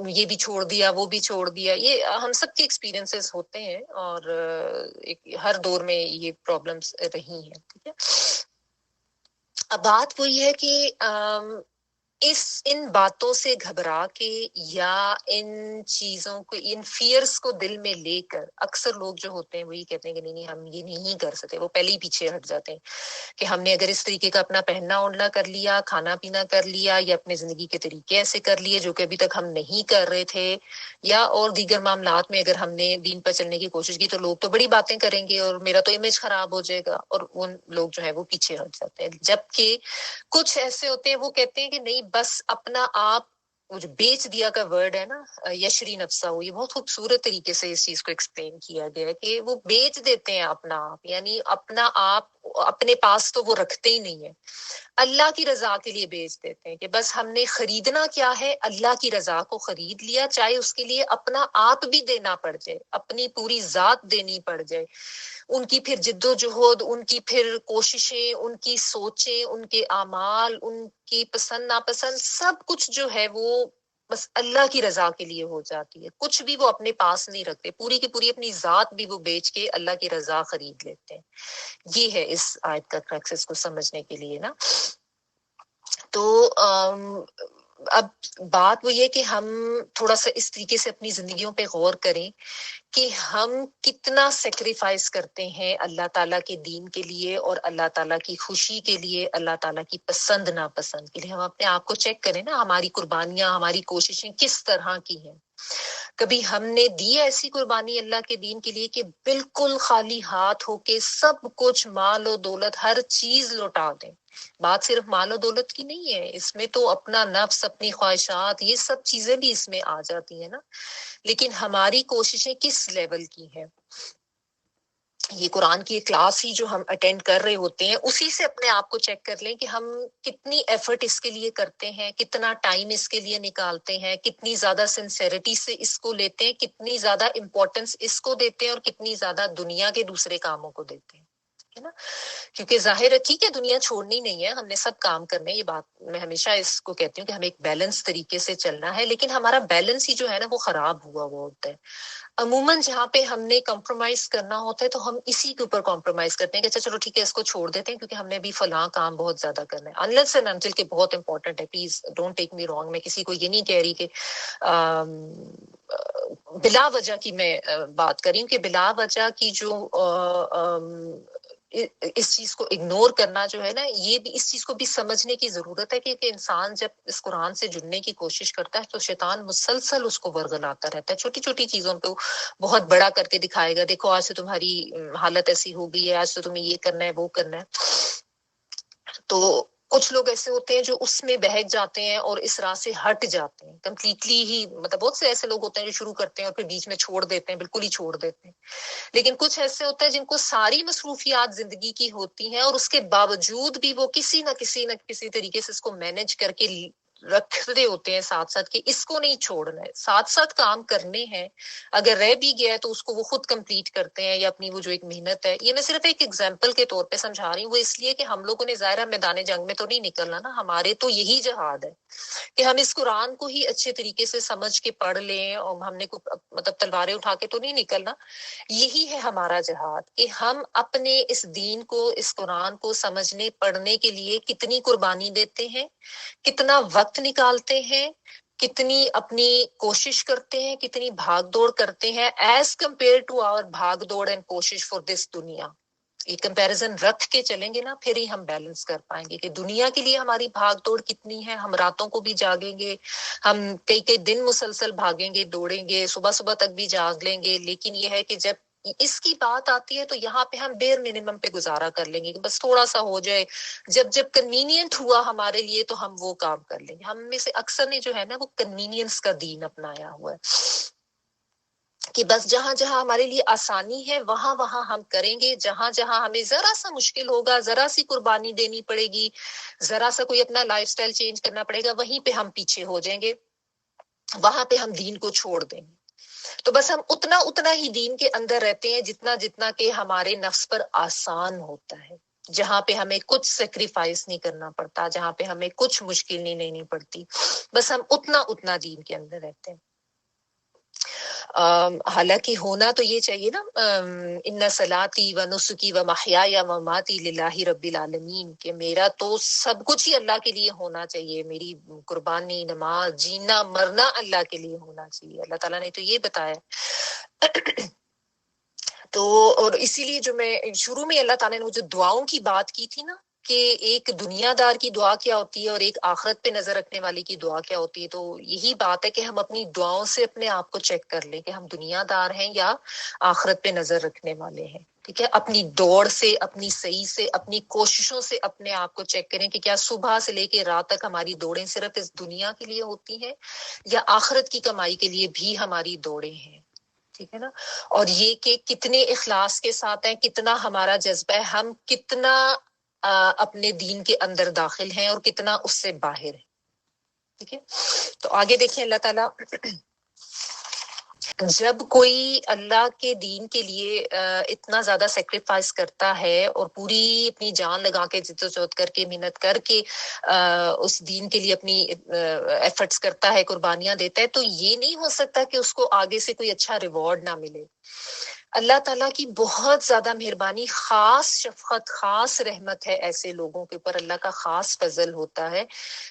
یہ بھی چھوڑ دیا وہ بھی چھوڑ دیا۔ یہ ہم سب کے ایکسپیرینسز ہوتے ہیں، اور ہر دور میں یہ پرابلمس رہی ہیں، ٹھیک ہے۔ اب بات وہی ہے کہ ان باتوں سے گھبرا کے یا ان چیزوں کو، ان فیئرس کو دل میں لے کر اکثر لوگ جو ہوتے ہیں وہی کہتے ہیں کہ نہیں ہم یہ نہیں کر سکتے، وہ پہلے ہی پیچھے ہٹ جاتے ہیں کہ ہم نے اگر اس طریقے کا اپنا پہننا اوڑھنا کر لیا، کھانا پینا کر لیا، یا اپنے زندگی کے طریقے ایسے کر لیے جو کہ ابھی تک ہم نہیں کر رہے تھے، یا اور دیگر معاملات میں اگر ہم نے دین پر چلنے کی کوشش کی، تو لوگ تو بڑی باتیں کریں گے اور میرا تو امیج خراب ہو جائے گا، اور ان لوگ جو ہے وہ پیچھے ہٹ جاتے ہیں۔ جبکہ کچھ ایسے ہوتے ہیں وہ کہتے ہیں کہ نہیں بس اپنا آپ، وہ جو بیچ دیا کا ورڈ ہے نا، یشری نفسہ، وہ یہ بہت خوبصورت طریقے سے اس چیز کو ایکسپلین کیا گیا ہے کہ وہ بیچ دیتے ہیں اپنا آپ، یعنی اپنا آپ اپنے پاس تو وہ رکھتے ہی نہیں ہے، اللہ کی رضا کے لیے بیچ دیتے ہیں کہ بس ہم نے خریدنا کیا ہے، اللہ کی رضا کو خرید لیا، چاہے اس کے لیے اپنا آپ بھی دینا پڑ جائے، اپنی پوری ذات دینی پڑ جائے، ان کی پھر جد و جہد، ان کی پھر کوششیں، ان کی سوچیں، ان کے اعمال، ان کی پسند ناپسند، سب کچھ جو ہے وہ بس اللہ کی رضا کے لیے ہو جاتی ہے، کچھ بھی وہ اپنے پاس نہیں رکھتے، پوری کی پوری اپنی ذات بھی وہ بیچ کے اللہ کی رضا خرید لیتے ہیں۔ یہ ہے اس آیت کا کرکس کو سمجھنے کے لیے نا۔ تو اب بات وہ یہ کہ ہم تھوڑا سا اس طریقے سے اپنی زندگیوں پہ غور کریں کہ ہم کتنا سیکریفائس کرتے ہیں اللہ تعالیٰ کے دین کے لیے، اور اللہ تعالیٰ کی خوشی کے لیے، اللہ تعالیٰ کی پسند ناپسند کے لیے۔ ہم اپنے آپ کو چیک کریں نا، ہماری قربانیاں، ہماری کوششیں کس طرح کی ہیں۔ کبھی ہم نے دی ایسی قربانی اللہ کے دین کے لیے کہ بالکل خالی ہاتھ ہو کے سب کچھ، مال و دولت، ہر چیز لوٹا دیں؟ بات صرف مال و دولت کی نہیں ہے، اس میں تو اپنا نفس، اپنی خواہشات، یہ سب چیزیں بھی اس میں آ جاتی ہیں نا۔ لیکن ہماری کوششیں کس لیول کی ہیں؟ یہ قرآن کی ایک کلاس ہی جو ہم اٹینڈ کر رہے ہوتے ہیں، اسی سے اپنے آپ کو چیک کر لیں کہ ہم کتنی ایفرٹ اس کے لیے کرتے ہیں، کتنا ٹائم اس کے لیے نکالتے ہیں، کتنی زیادہ سنسیریٹی سے اس کو لیتے ہیں، کتنی زیادہ امپورٹنس اس کو دیتے ہیں، اور کتنی زیادہ دنیا کے دوسرے کاموں کو دیتے ہیں۔ ٹھیک ہے نا. کیونکہ ظاہر ہے ٹھیک ہے دنیا چھوڑنی نہیں ہے, ہم نے سب کام کرنے ہیں, یہ بات میں ہمیشہ اس کو کہتی ہوں کہ ہمیں ایک بیلنس طریقے سے چلنا ہے, لیکن ہمارا بیلنس ہی جو ہے نا وہ خراب ہوا ہوتا ہے. عموماً جہاں پہ ہم نے کمپرومائز کرنا ہوتا ہے تو ہم اسی کے اوپر کمپرومائز کرتے ہیں کہ اچھا چلو ٹھیک ہے اس کو چھوڑ دیتے ہیں کیونکہ ہم نے بھی فلاں کام بہت زیادہ کرنا ہے. انلیس اینڈ انٹل کہ بہت امپورٹنٹ ہے, please don't take me wrong, میں کسی کو یہ نہیں کہہ رہی کہ بلا وجہ کی میں بات کر رہی ہوں کہ بلا وجہ کی جو اس چیز کو اگنور کرنا جو ہے نا, یہ بھی اس چیز کو بھی سمجھنے کی ضرورت ہے کہ انسان جب اس قرآن سے جڑنے کی کوشش کرتا ہے تو شیطان مسلسل اس کو ورغلاتا رہتا ہے, چھوٹی چھوٹی چیزوں کو بہت بڑا کر کے دکھائے گا, دیکھو آج سے تمہاری حالت ایسی ہو گئی ہے, آج سے تمہیں یہ کرنا ہے وہ کرنا ہے. تو کچھ لوگ ایسے ہوتے ہیں جو اس میں بہک جاتے ہیں اور اس راہ سے ہٹ جاتے ہیں کمپلیٹلی ہی, مطلب بہت سے ایسے لوگ ہوتے ہیں جو شروع کرتے ہیں اور پھر بیچ میں چھوڑ دیتے ہیں, بالکل ہی چھوڑ دیتے ہیں. لیکن کچھ ایسے ہوتے ہیں جن کو ساری مصروفیات زندگی کی ہوتی ہیں اور اس کے باوجود بھی وہ کسی نہ کسی طریقے سے اس کو مینج کر کے رکھتے ہوتے ہیں ساتھ ساتھ کہ اس کو نہیں چھوڑنا ہے, ساتھ ساتھ کام کرنے ہیں, اگر رہ بھی گیا ہے تو اس کو وہ خود کمپلیٹ کرتے ہیں, یا اپنی وہ جو ایک محنت ہے. یہ میں صرف ایک ایگزامپل کے طور پہ سمجھا رہی ہوں, وہ اس لیے کہ ہم لوگوں نے ظاہرہ میدان جنگ میں تو نہیں نکلنا نا, ہمارے تو یہی جہاد ہے کہ ہم اس قرآن کو ہی اچھے طریقے سے سمجھ کے پڑھ لیں, اور ہم نے مطلب تلواریں اٹھا کے تو نہیں نکلنا. یہی ہے ہمارا جہاد کہ ہم اپنے اس دین کو, اس قرآن کو سمجھنے پڑھنے کے لیے کتنی قربانی دیتے ہیں, کتنا وقت نکالتے ہیں, کتنی اپنی کوشش کرتے ہیں, کتنی بھاگ دوڑ کرتے ہیں ایز کمپیئر ٹو آور بھاگ دوڑ اینڈ کوشش فار دس دنیا. یہ کمپیریزن رکھ کے چلیں گے نا, پھر ہی ہم بیلنس کر پائیں گے کہ دنیا کے لیے ہماری بھاگ دوڑ کتنی ہے. ہم راتوں کو بھی جاگیں گے, ہم کئی دن مسلسل بھاگیں گے, دوڑیں گے, صبح تک بھی جاگ لیں گے, لیکن یہ ہے کہ جب اس کی بات آتی ہے تو یہاں پہ ہم بیر منیمم پہ گزارا کر لیں گے کہ بس تھوڑا سا ہو جائے, جب کنوینئنٹ ہوا ہمارے لیے تو ہم وہ کام کر لیں گے. ہم میں سے اکثر نے جو ہے نا وہ کنوینئنس کا دین اپنایا ہوا ہے کہ بس جہاں جہاں ہمارے لیے آسانی ہے وہاں وہاں ہم کریں گے, جہاں جہاں ہمیں ذرا سا مشکل ہوگا, ذرا سی قربانی دینی پڑے گی, ذرا سا کوئی اپنا لائف سٹائل چینج کرنا پڑے گا, وہیں پہ ہم پیچھے ہو جائیں گے, وہاں پہ ہم دین کو چھوڑ دیں گے. تو بس ہم اتنا ہی دین کے اندر رہتے ہیں جتنا کہ ہمارے نفس پر آسان ہوتا ہے, جہاں پہ ہمیں کچھ سیکریفائس نہیں کرنا پڑتا, جہاں پہ ہمیں کچھ مشکل نہیں لینی پڑتی, بس ہم اتنا دین کے اندر رہتے ہیں. حالانکہ ہونا تو یہ چاہیے نا, ان صلاتی و نسکی و محیای و مماتی للہ رب العالمین, کہ میرا تو سب کچھ ہی اللہ کے لیے ہونا چاہیے, میری قربانی, نماز, جینا مرنا اللہ کے لیے ہونا چاہیے. اللہ تعالیٰ نے تو یہ بتایا. تو اور اسی لیے جو میں شروع میں اللہ تعالیٰ نے وہ جو دعاؤں کی بات کی تھی نا کہ ایک دنیا دار کی دعا کیا ہوتی ہے اور ایک آخرت پہ نظر رکھنے والے کی دعا کیا ہوتی ہے, تو یہی بات ہے کہ ہم اپنی دعاؤں سے اپنے آپ کو چیک کر لیں کہ ہم دنیا دار ہیں یا آخرت پہ نظر رکھنے والے ہیں. ٹھیک ہے, اپنی دوڑ سے, اپنی صحیح سے, اپنی کوششوں سے اپنے آپ کو چیک کریں کہ کیا صبح سے لے کے رات تک ہماری دوڑیں صرف اس دنیا کے لیے ہوتی ہیں یا آخرت کی کمائی کے لیے بھی ہماری دوڑیں ہیں. ٹھیک ہے نا, اور یہ کہ کتنے اخلاص کے ساتھ ہیں, کتنا ہمارا جذبہ ہے, ہم کتنا اپنے دین کے اندر داخل ہیں اور کتنا اس سے باہر ہے. ٹھیک ہے, تو آگے دیکھیں اللہ تعالیٰ جب کوئی اللہ کے دین کے لیے اتنا زیادہ سیکریفائس کرتا ہے اور پوری اپنی جان لگا کے جدوجہد کر کے محنت کر کے اس دین کے لیے اپنی ایفرٹس کرتا ہے, قربانیاں دیتا ہے, تو یہ نہیں ہو سکتا کہ اس کو آگے سے کوئی اچھا ریوارڈ نہ ملے. اللہ تعالیٰ کی بہت زیادہ مہربانی, خاص شفقت, خاص رحمت ہے ایسے لوگوں کے اوپر, اللہ کا خاص فضل ہوتا ہے.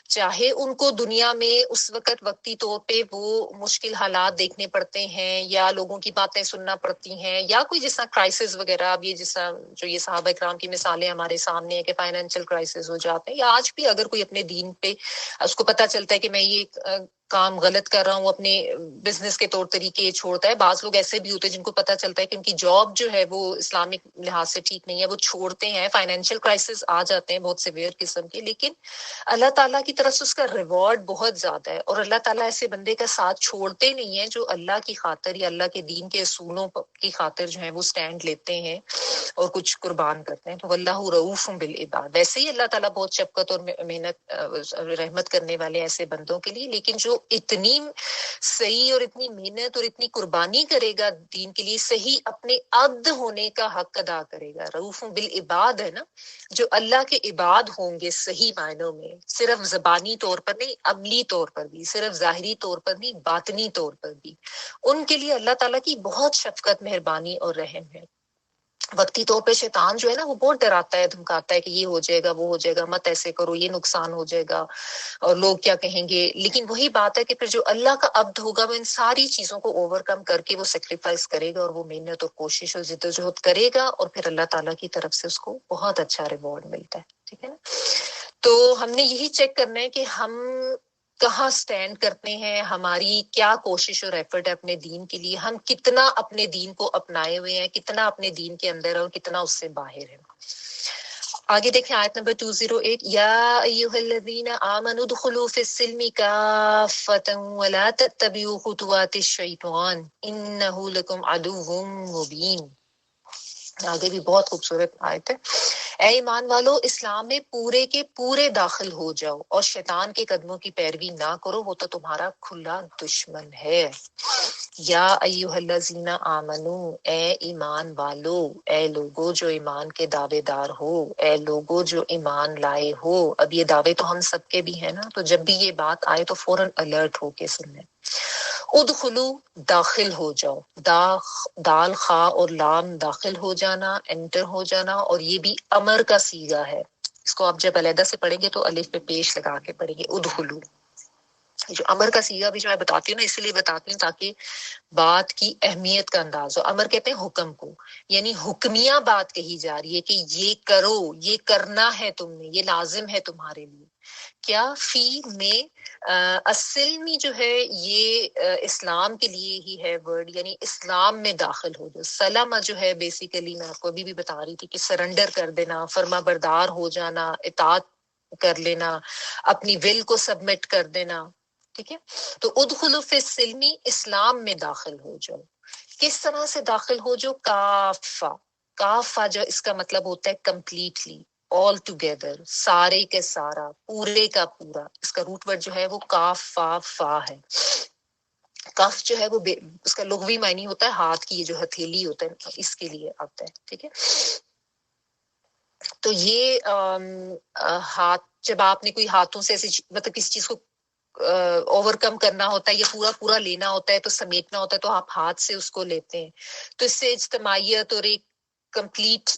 چاہے ان کو دنیا میں اس وقتی طور پہ وہ مشکل حالات دیکھنے پڑتے ہیں یا لوگوں کی باتیں سننا پڑتی ہیں یا کوئی جس طرح کرائسس وغیرہ, اب یہ جس طرح جو یہ صحابہ اکرام کی مثالیں ہمارے سامنے ہیں کہ فائنینشیل کرائسس ہو جاتے ہیں, یا آج بھی اگر کوئی اپنے دین پہ اس کو پتہ چلتا ہے کہ میں یہ کام غلط کر رہا ہوں, اپنے بزنس کے طور طریقے چھوڑتا ہے. بعض لوگ ایسے بھی ہوتے ہیں جن کو پتہ چلتا ہے کہ ان کی جاب جو ہے وہ اسلامک لحاظ سے ٹھیک نہیں ہے, وہ چھوڑتے ہیں, فائنینشیل کرائسس آ جاتے ہیں بہت سیویئر قسم کے, لیکن اللہ تعالیٰ کی طرف سے اس کا ریوارڈ بہت زیادہ ہے. اور اللہ تعالیٰ ایسے بندے کا ساتھ چھوڑتے نہیں ہیں جو اللہ کی خاطر یا اللہ کے دین کے اصولوں کی خاطر جو ہے وہ سٹینڈ لیتے ہیں اور کچھ قربان کرتے ہیں. تو واللہ رؤوف بالعباد, ویسے ہی اللہ تعالیٰ بہت شفقت اور محنت رحمت کرنے والے ایسے بندوں کے لیے, لیکن جو اتنی صحیح اور اتنی محنت اور اتنی قربانی کرے گا دین کے لیے، صحیح اپنے عبد ہونے کا حق ادا کرے گا. رؤوف بالعباد ہے نا، جو اللہ کے عباد ہوں گے صحیح معنوں میں، صرف زبانی طور پر نہیں، عملی طور پر بھی، صرف ظاہری طور پر نہیں، باطنی طور پر بھی، ان کے لیے اللہ تعالیٰ کی بہت شفقت، مہربانی اور رحم ہے. وقتی طور پہ شیطان جو ہے نا وہ بہت ڈراتا ہے، دھمکاتا ہے کہ یہ ہو جائے گا، وہ ہو جائے گا، مت ایسے کرو، یہ نقصان ہو جائے گا اور لوگ کیا کہیں گے. لیکن وہی بات ہے کہ پھر جو اللہ کا عبد ہوگا وہ ان ساری چیزوں کو اوور کم کر کے وہ سیکریفائس کرے گا، اور وہ محنت اور کوشش اور جدوجہد کرے گا، اور پھر اللہ تعالیٰ کی طرف سے اس کو بہت اچھا ریوارڈ ملتا ہے. ٹھیک ہے نا. تو ہم نے یہی چیک کرنا ہے کہ ہم کہاں سٹینڈ کرتے ہیں، ہماری کیا کوشش اور ایفرٹ ہے اپنے دین کے لیے، ہم کتنا اپنے دین کو اپنائے ہوئے ہیں، کتنا اپنے دین کے اندر اور کتنا اس سے باہر ہے. آگے دیکھیں آیت نمبر 208، یا ایھا الذین آمنوا ادخلوا فی السلم کافۃ ولا تتبعوا خطوات الشیطان انہ لکم عدو مبین. آگے بھی بہت خوبصورت آیت ہے. اے ایمان والو، اسلام میں پورے کے پورے داخل ہو جاؤ اور شیطان کے قدموں کی پیروی نہ کرو، وہ تو تمہارا کھلا دشمن ہے. یا ایھا الذین آمنو، اے ایمان والو، اے لوگو جو ایمان کے دعوے دار ہو، اے لوگو جو ایمان لائے ہو. اب یہ دعوے تو ہم سب کے بھی ہیں نا، تو جب بھی یہ بات آئے تو فوراً الرٹ ہو کے سنیں. ادخلو، داخل ہو جاؤ، دال خا اور لام داخل ہو جانا، انٹر ہو جانا، اور یہ بھی امر کا صیغہ ہے. اس کو آپ جب علیحدہ سے پڑھیں گے تو الف پہ پیش لگا کے پڑھیں گے، ادخلو. جو امر کا صیغہ بھی جو میں بتاتی ہوں نا، اس لیے بتاتی ہوں تاکہ بات کی اہمیت کا انداز ہو. امر کہتے ہیں حکم کو، یعنی حکمیہ بات کہی جا رہی ہے کہ یہ کرو، یہ کرنا ہے تم نے، یہ لازم ہے تمہارے لیے. کیا فی میں السلمی جو ہے یہ اسلام کے لیے ہی ہے ورڈ، یعنی اسلام میں داخل ہو جو. سلم جو ہے بیسیکلی میں آپ کو ابھی بھی بتا رہی تھی کہ سرنڈر کر دینا، فرما بردار ہو جانا، اطاعت کر لینا، اپنی ول کو سبمٹ کر دینا. ٹھیک ہے. تو ادخلوا فی السلم، اسلام میں داخل ہو جاؤ. کس طرح سے داخل ہو جو؟ کافہ. کافہ جو اس کا مطلب ہوتا ہے کمپلیٹلی، آل ٹوگیدر، سارے کے سارا، پورے کا پورا. اس کا روٹ ورڈ جو ہے وہ کاف فا فا ہے. کف جو ہے وہ اس کا لغوی معنی ہوتا ہے ہاتھ کی، یہ جو ہتھیلی ہوتا ہے اس کے لیے آتا ہے. ٹھیک ہے. تو یہ ہاتھ، جب آپ نے کوئی ہاتھوں سے ایسی مطلب کسی چیز کو اوور کم کرنا ہوتا ہے یا پورا پورا لینا ہوتا ہے تو سمیٹنا ہوتا ہے تو آپ ہاتھ سے اس کو لیتے ہیں. تو اس سے اجتماعیت اور ایک کمپلیٹ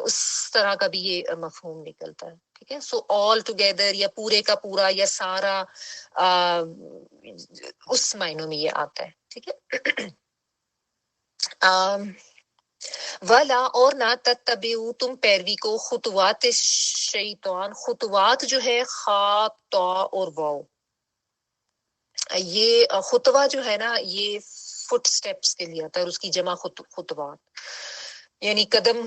اس طرح کا بھی یہ مفہوم نکلتا ہے. ٹھیک ہے. سو آل ٹوگیدر یا پورے کا پورا یا سارا، اس معنوں میں یہ آتا ہے. ٹھیک ہے. ولا، اور نہ تتبعوا، تم پیروی کو، خطوات شیطان. خطوات جو ہے خا تا اور واو، یہ خطوہ جو ہے نا یہ فٹ سٹیپس کے لیے آتا ہے، اور اس کی جمع خطوات، یعنی قدم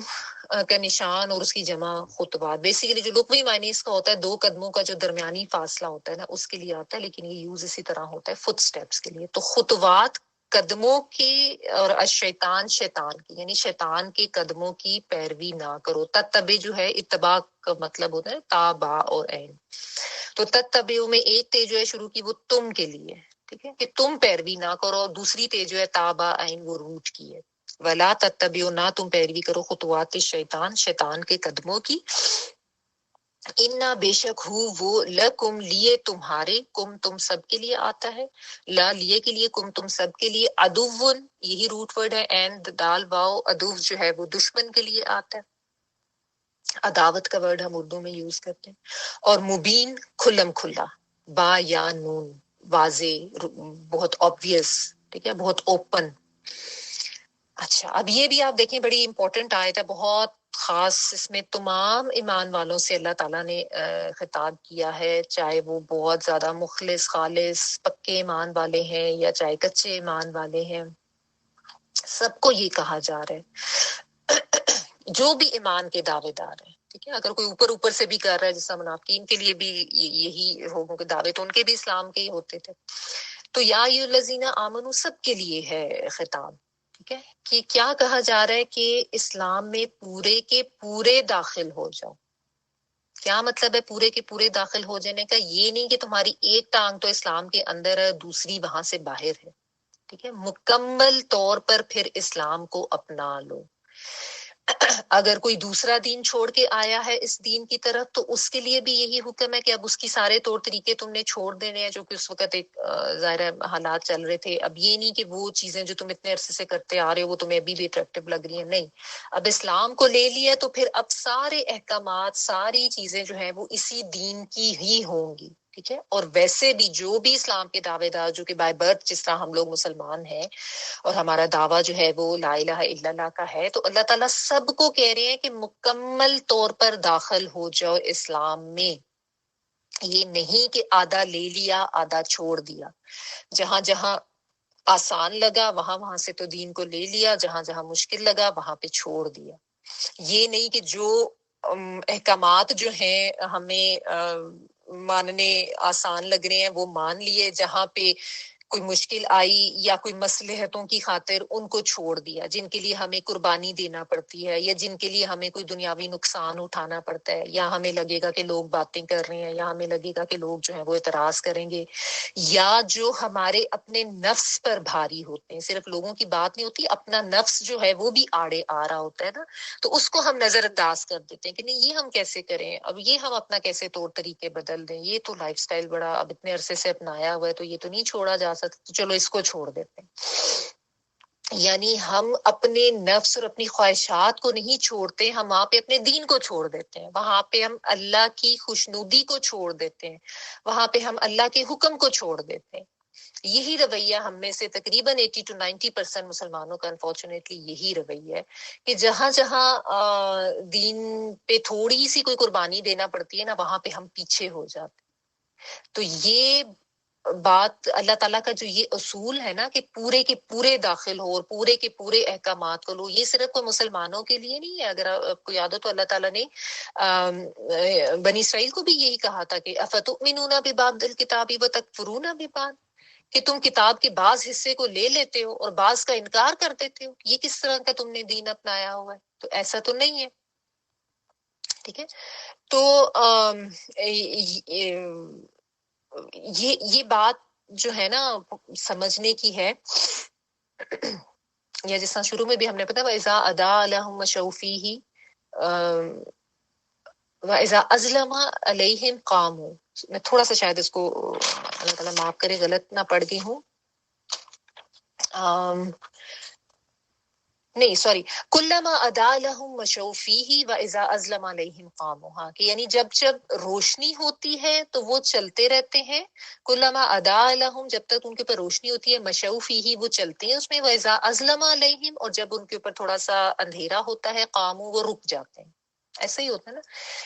کا نشان اور اس کی جمع خطوات. بیسیکلی جو لغوی معنی اس کا ہوتا ہے 2 قدموں کا جو درمیانی فاصلہ ہوتا ہے نا، اس کے لیے آتا ہے، لیکن یہ یوز اسی طرح ہوتا ہے فٹ سٹیپس کے لیے. تو خطوات قدموں کی، اور الشیطان شیطان کی، یعنی شیطان کے قدموں کی پیروی نہ کرو. تتبع جو ہے اتباع کا مطلب ہوتا ہے تابع اور عین. تو تتبعوا میں ایک تے جو ہے شروع کی وہ تم کے لیے. ٹھیک ہے، کہ تم پیروی نہ کرو، اور دوسری تے جو ہے تابع عین وہ روٹ کی ہے. ولا تتبعوا، نہ تم پیروی کرو، خطوات شیطان، شیطان کے قدموں کی. انا، بے شک، ہو وہ، لکم، لیے تمہارے، کم تم سب کے لیے آتا ہے، لا لیے کے لیے، کم تم سب کے لیے، عدوٌ، یہی روٹ ورڈ ہے، اینڈ دال واؤ، عدو جو ہے وہ دشمن کے لیے آتا ہے. عداوت کا ورڈ ہم اردو میں یوز کرتے ہیں. اور مبین، کھلم کھلا، با یا نون، واضح، بہت obvious. ٹھیک ہے، بہت اوپن. اچھا، اب یہ بھی آپ دیکھیں بڑی امپورٹنٹ آیت ہے، بہت خاص. اس میں تمام ایمان والوں سے اللہ تعالیٰ نے خطاب کیا ہے، چاہے وہ بہت زیادہ مخلص، خالص، پکے ایمان والے ہیں یا چاہے کچے ایمان والے ہیں، سب کو یہ کہا جا رہا ہے جو بھی ایمان کے دعوے دار ہیں. ٹھیک ہے. اگر کوئی اوپر اوپر سے بھی کر رہا ہے جیسا منافقین کے لیے بھی یہی لوگوں کے دعوے، تو ان کے بھی اسلام کے ہی ہوتے تھے. تو یا ایھا الذین آمنو سب کے لیے ہے خطاب. ٹھیک ہے، کہ کیا کہا جا رہا ہے کہ اسلام میں پورے کے پورے داخل ہو جاؤ. کیا مطلب ہے پورے کے پورے داخل ہو جانے کا؟ یہ نہیں کہ تمہاری ایک ٹانگ تو اسلام کے اندر ہے، دوسری وہاں سے باہر ہے، ٹھیک ہے، مکمل طور پر پھر اسلام کو اپنا لو۔ اگر کوئی دوسرا دین چھوڑ کے آیا ہے اس دین کی طرف تو اس کے لیے بھی یہی حکم ہے کہ اب اس کی سارے طور طریقے تم نے چھوڑ دینے ہیں، جو کہ اس وقت ایک ظاہر حالات چل رہے تھے۔ اب یہ نہیں کہ وہ چیزیں جو تم اتنے عرصے سے کرتے آ رہے ہو وہ تمہیں ابھی بھی اٹریکٹیو لگ رہی ہیں، نہیں، اب اسلام کو لے لیا تو پھر اب سارے احکامات، ساری چیزیں جو ہیں وہ اسی دین کی ہی ہوں گی، ٹھیک ہے۔ اور ویسے بھی جو بھی اسلام کے دعوے دار جو کہ بائی برتھ جس طرح ہم لوگ مسلمان ہیں اور ہمارا دعویٰ جو ہے وہ لا الہ الا اللہ کا ہے، تو اللہ تعالیٰ سب کو کہہ رہے ہیں کہ مکمل طور پر داخل ہو جاؤ اسلام میں۔ یہ نہیں کہ آدھا لے لیا آدھا چھوڑ دیا، جہاں جہاں آسان لگا وہاں سے تو دین کو لے لیا، جہاں جہاں مشکل لگا وہاں پہ چھوڑ دیا۔ یہ نہیں کہ جو احکامات جو ہیں ہمیں ماننے آسان لگ رہے ہیں وہ مان لیے، جہاں پہ کوئی مشکل آئی یا کوئی مصلحتوں کی خاطر ان کو چھوڑ دیا، جن کے لیے ہمیں قربانی دینا پڑتی ہے یا جن کے لیے ہمیں کوئی دنیاوی نقصان اٹھانا پڑتا ہے، یا ہمیں لگے گا کہ لوگ باتیں کر رہے ہیں، یا ہمیں لگے گا کہ لوگ جو ہیں وہ اعتراض کریں گے، یا جو ہمارے اپنے نفس پر بھاری ہوتے ہیں۔ صرف لوگوں کی بات نہیں ہوتی، اپنا نفس جو ہے وہ بھی آڑے آ رہا ہوتا ہے نا، تو اس کو ہم نظر انداز کر دیتے ہیں کہ نہیں یہ ہم کیسے کریں، اب یہ ہم اپنا کیسے طور طریقے بدل دیں، یہ تو لائف سٹائل بڑا اب اتنے عرصے سے اپنایا ہوا ہے تو یہ تو نہیں چھوڑا جا سکتا، تو چلو اس کو چھوڑ دیتے ہیں۔ یعنی ہم اپنے نفس اور اپنی خواہشات کو نہیں چھوڑتے، ہم وہاں پہ اپنے دین کو چھوڑ دیتے ہیں، وہاں پہ ہم اللہ کی خوشنودی کو چھوڑ دیتے ہیں، وہاں پہ ہم اللہ کے حکم کو چھوڑ دیتے ہیں۔ یہی رویہ ہم میں سے تقریباً 80 to 90% مسلمانوں کا انفارچونیٹلی یہی رویہ ہے کہ جہاں جہاں دین پہ تھوڑی سی کوئی قربانی دینا پڑتی ہے نا وہاں پہ ہم پیچھے ہو جاتے ہیں۔ تو یہ بات اللہ تعالیٰ کا جو یہ اصول ہے نا کہ پورے کے پورے داخل ہو اور پورے کے پورے احکامات کو لو، یہ صرف کوئی مسلمانوں کے لیے نہیں ہے۔ اگر آپ کو یاد ہو تو اللہ تعالیٰ نے بنی اسرائیل کو بھی یہی کہا تھا کہ افتؤمنون ببعض الکتاب وتکفرون ببعض، کہ تم کتاب کے بعض حصے کو لے لیتے ہو اور بعض کا انکار کر دیتے ہو، یہ کس طرح کا تم نے دین اپنایا ہوا ہے؟ تو ایسا تو نہیں ہے، ٹھیک ہے۔ تو یہ بات جو ہے نا سمجھنے کی ہے، یا جس طرح شروع میں بھی ہم نے پتا وَإِذَا أَدَاءَ لَهُمْ مَشَوْا فِيهِ وَإِذَا أَظْلَمَ عَلَيْهِمْ قَامُوا۔ میں تھوڑا سا شاید اس کو اللہ تعالیٰ معاف کرے غلط نہ پڑھ گئی ہوں، نہیں سوری، کلما ادا لہم مشوا فیہ واذا اظلم علیہم قاموا، ہاں کہ یعنی جب جب روشنی ہوتی ہے تو وہ چلتے رہتے ہیں، کلما ادا لہم جب تک ان کے اوپر روشنی ہوتی ہے، مشوا فیہ وہ چلتے ہیں اس میں، واذا اظلم علیہم اور جب ان کے اوپر تھوڑا سا اندھیرا ہوتا ہے، قاموا وہ رک جاتے ہیں۔ ایسا ہی ہوتا ہے نا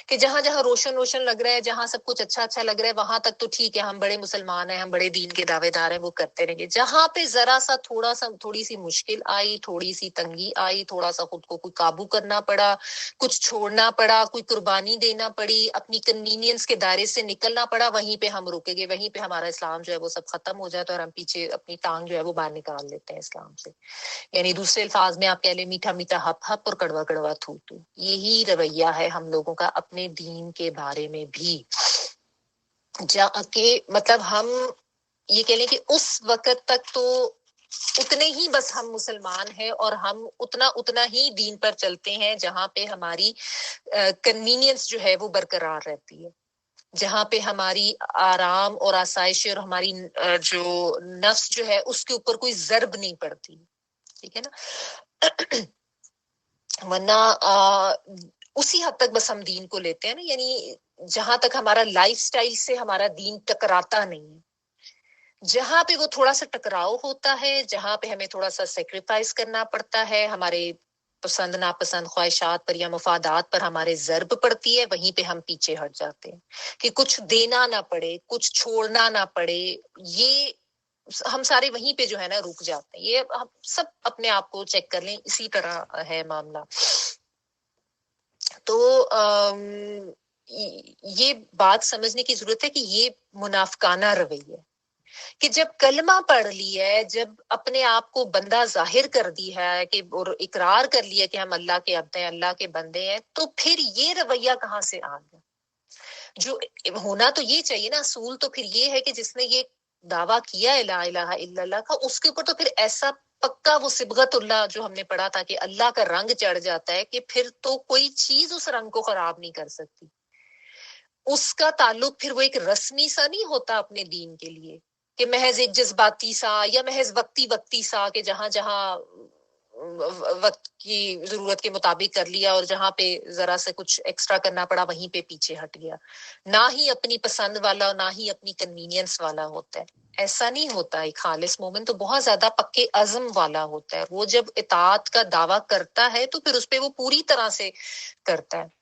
کہ جہاں جہاں روشن روشن لگ رہا ہے، جہاں سب کچھ اچھا اچھا لگ رہا ہے وہاں تک تو ٹھیک ہے، ہم بڑے مسلمان ہیں، ہم بڑے دین کے دعوے دار ہیں، وہ کرتے رہیں گے۔ جہاں پہ ذرا سا تھوڑی سی مشکل آئی، تھوڑی سی تنگی آئی، تھوڑا سا خود کو کوئی قابو کرنا پڑا، کچھ چھوڑنا پڑا، کوئی قربانی دینا پڑی، اپنی کنوینئنس کے دائرے سے نکلنا پڑا، وہیں پہ ہم رکے گے، وہیں پہ ہمارا اسلام جو ہے وہ سب ختم ہو جاتا ہے اور ہم پیچھے اپنی ٹانگ جو ہے وہ باہر نکال لیتے ہیں اسلام سے۔ یعنی دوسرے الفاظ میں آپ کہہ لیں میٹھا میٹھا ہپ ہپ اور کڑوا کڑوا تھو تو، یہی رویہ ہے ہم لوگوں کا اپنے دین کے بارے میں بھی، جا کہ مطلب ہم یہ کہہ لیں کہ اس وقت تک تو اتنے ہی بس ہم مسلمان ہیں اور ہم اتنا ہی دین پر چلتے ہیں جہاں پہ ہماری کنوینئنس جو ہے وہ برقرار رہتی ہے، جہاں پہ ہماری آرام اور آسائش اور ہماری جو نفس جو ہے اس کے اوپر کوئی ضرب نہیں پڑتی، ٹھیک ہے نا۔ ورنہ اسی حد تک بس ہم دین کو لیتے ہیں نا، یعنی جہاں تک ہمارا لائف سٹائل سے ہمارا دین ٹکراتا نہیں ہے، جہاں پہ وہ تھوڑا سا ٹکراؤ ہوتا ہے، جہاں پہ ہمیں تھوڑا سا سیکریفائس کرنا پڑتا ہے، ہمارے پسند ناپسند خواہشات پر یا مفادات پر ہمارے ضرب پڑتی ہے، وہیں پہ ہم پیچھے ہٹ جاتے ہیں کہ کچھ دینا نہ پڑے، کچھ چھوڑنا نہ پڑے، یہ ہم سارے وہیں پہ جو ہے نا رک جاتے ہیں۔ یہ ہم سب اپنے آپ کو چیک کر لیں، اسی طرح ہے معاملہ۔ تو یہ بات سمجھنے کی ضرورت ہے کہ یہ منافقانہ رویہ ہے کہ جب کلمہ پڑھ لی ہے، جب اپنے آپ کو بندہ ظاہر کر دی ہے کہ اور اقرار کر لیا کہ ہم اللہ کے عبد ہیں، اللہ کے بندے ہیں، تو پھر یہ رویہ کہاں سے آ گیا؟ جو ہونا تو یہ چاہیے نا، اصول تو پھر یہ ہے کہ جس نے یہ دعویٰ کیا ہے لا الہ الا اللہ کا، اس کے اوپر تو پھر ایسا پکا وہ صبغت اللہ جو ہم نے پڑھا تھا کہ اللہ کا رنگ چڑھ جاتا ہے کہ پھر تو کوئی چیز اس رنگ کو خراب نہیں کر سکتی. اس کا تعلق پھر وہ ایک رسمی سا نہیں ہوتا اپنے دین کے لیے کہ محض ایک جذباتی سا یا محض وقتی سا کہ جہاں جہاں وقت کی ضرورت کے مطابق کر لیا اور جہاں پہ ذرا سے کچھ ایکسٹرا کرنا پڑا وہیں پہ پیچھے ہٹ گیا. نہ ہی اپنی پسند والا اور نہ ہی اپنی کنوینئنس والا ہوتا ہے. ایسا نہیں ہوتا. ایک خالص مومن تو بہت زیادہ پکے عزم والا ہوتا ہے. وہ جب اطاعت کا دعویٰ کرتا ہے تو پھر اس پہ وہ پوری طرح سے کرتا ہے.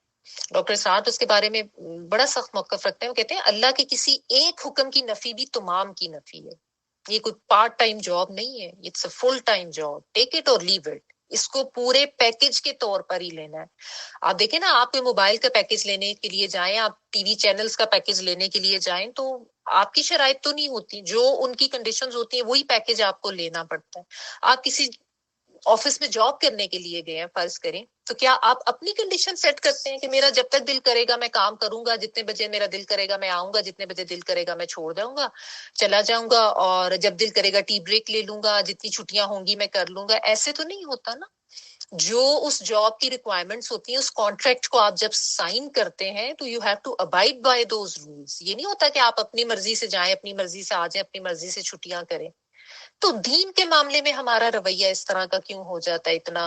ڈاکٹر سعد اس کے بارے میں بڑا سخت موقف رکھتے ہیں. وہ کہتے ہیں اللہ کے کسی ایک حکم کی نفی بھی تمام کی نفی ہے. یہ کوئی پارٹ ٹائم جاب نہیں ہے. It's a full time job. Take it اور لیو اٹ. اس کو پورے پیکج کے طور پر ہی لینا ہے. آپ دیکھیں نا، آپ کوئی موبائل کا پیکج لینے کے لیے جائیں، آپ ٹی وی چینلز کا پیکج لینے کے لیے جائیں، تو آپ کی شرائط تو نہیں ہوتی. جو ان کی کنڈیشنز ہوتی ہیں وہی پیکج آپ کو لینا پڑتا ہے. آپ کسی آفس میں جاب کرنے کے لیے گئے ہیں فرض کریں، تو کیا آپ اپنی کنڈیشن سیٹ کرتے ہیں کہ میرا جب تک دل کرے گا میں کام کروں گا، جتنے بجے میرا دل کرے گا میں آؤں گا، جتنے بجے دل کرے گا میں چھوڑ دوں گا، چلا جاؤں گا، اور جب دل کرے گا ٹی بریک لے لوں گا، جتنی چھٹیاں ہوں گی میں کر لوں گا؟ ایسے تو نہیں ہوتا نا. جو اس جاب کی ریکوائرمنٹس ہوتی ہیں، اس کانٹریکٹ کو آپ جب سائن کرتے ہیں تو you have to abide by those rules. یہ نہیں ہوتا کہ آپ اپنی مرضی سے جائیں، اپنی مرضی سے آ جائیں، اپنی مرضی سے چھٹیاں کریں. تو دین کے معاملے میں ہمارا رویہ اس طرح کا کیوں ہو جاتا ہے، اتنا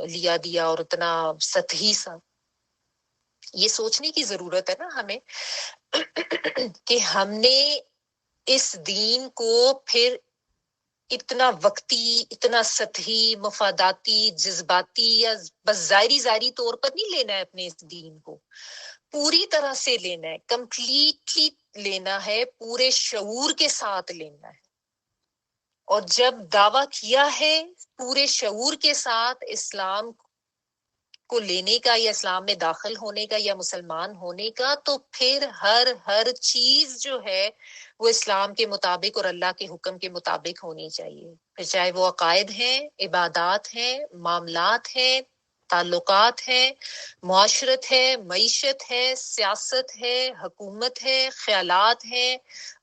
لیا دیا اور اتنا سطحی سا؟ یہ سوچنے کی ضرورت ہے نا ہمیں کہ ہم نے اس دین کو پھر اتنا وقتی، اتنا سطحی، مفاداتی، جذباتی یا بس ظاہری طور پر نہیں لینا ہے. اپنے اس دین کو پوری طرح سے لینا ہے، کمپلیٹلی لینا ہے، پورے شعور کے ساتھ لینا ہے. اور جب دعویٰ کیا ہے پورے شعور کے ساتھ اسلام کو لینے کا یا اسلام میں داخل ہونے کا یا مسلمان ہونے کا، تو پھر ہر چیز جو ہے وہ اسلام کے مطابق اور اللہ کے حکم کے مطابق ہونی چاہیے. پھر چاہے وہ عقائد ہیں، عبادات ہیں، معاملات ہیں، تعلقات ہیں، معاشرت ہے، معیشت ہے، سیاست ہے، حکومت ہے، خیالات ہیں،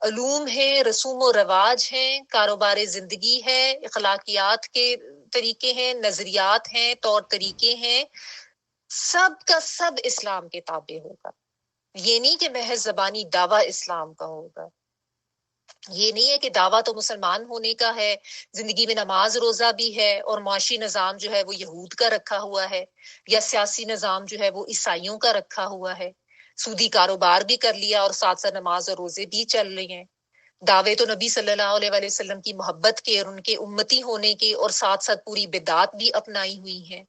علوم ہیں، رسوم و رواج ہیں، کاروبار زندگی ہے، اخلاقیات کے طریقے ہیں، نظریات ہیں، طور طریقے ہیں، سب کا سب اسلام کے تابع ہوگا. یہ نہیں کہ محض زبانی دعویٰ اسلام کا ہوگا. یہ نہیں ہے کہ دعویٰ تو مسلمان ہونے کا ہے، زندگی میں نماز روزہ بھی ہے، اور معاشی نظام جو ہے وہ یہود کا رکھا ہوا ہے، یا سیاسی نظام جو ہے وہ عیسائیوں کا رکھا ہوا ہے، سودی کاروبار بھی کر لیا اور ساتھ ساتھ نماز اور روزے بھی چل رہے ہیں. دعوے تو نبی صلی اللہ علیہ وآلہ وسلم کی محبت کے اور ان کے امتی ہونے کے، اور ساتھ ساتھ پوری بدعات بھی اپنائی ہوئی ہیں.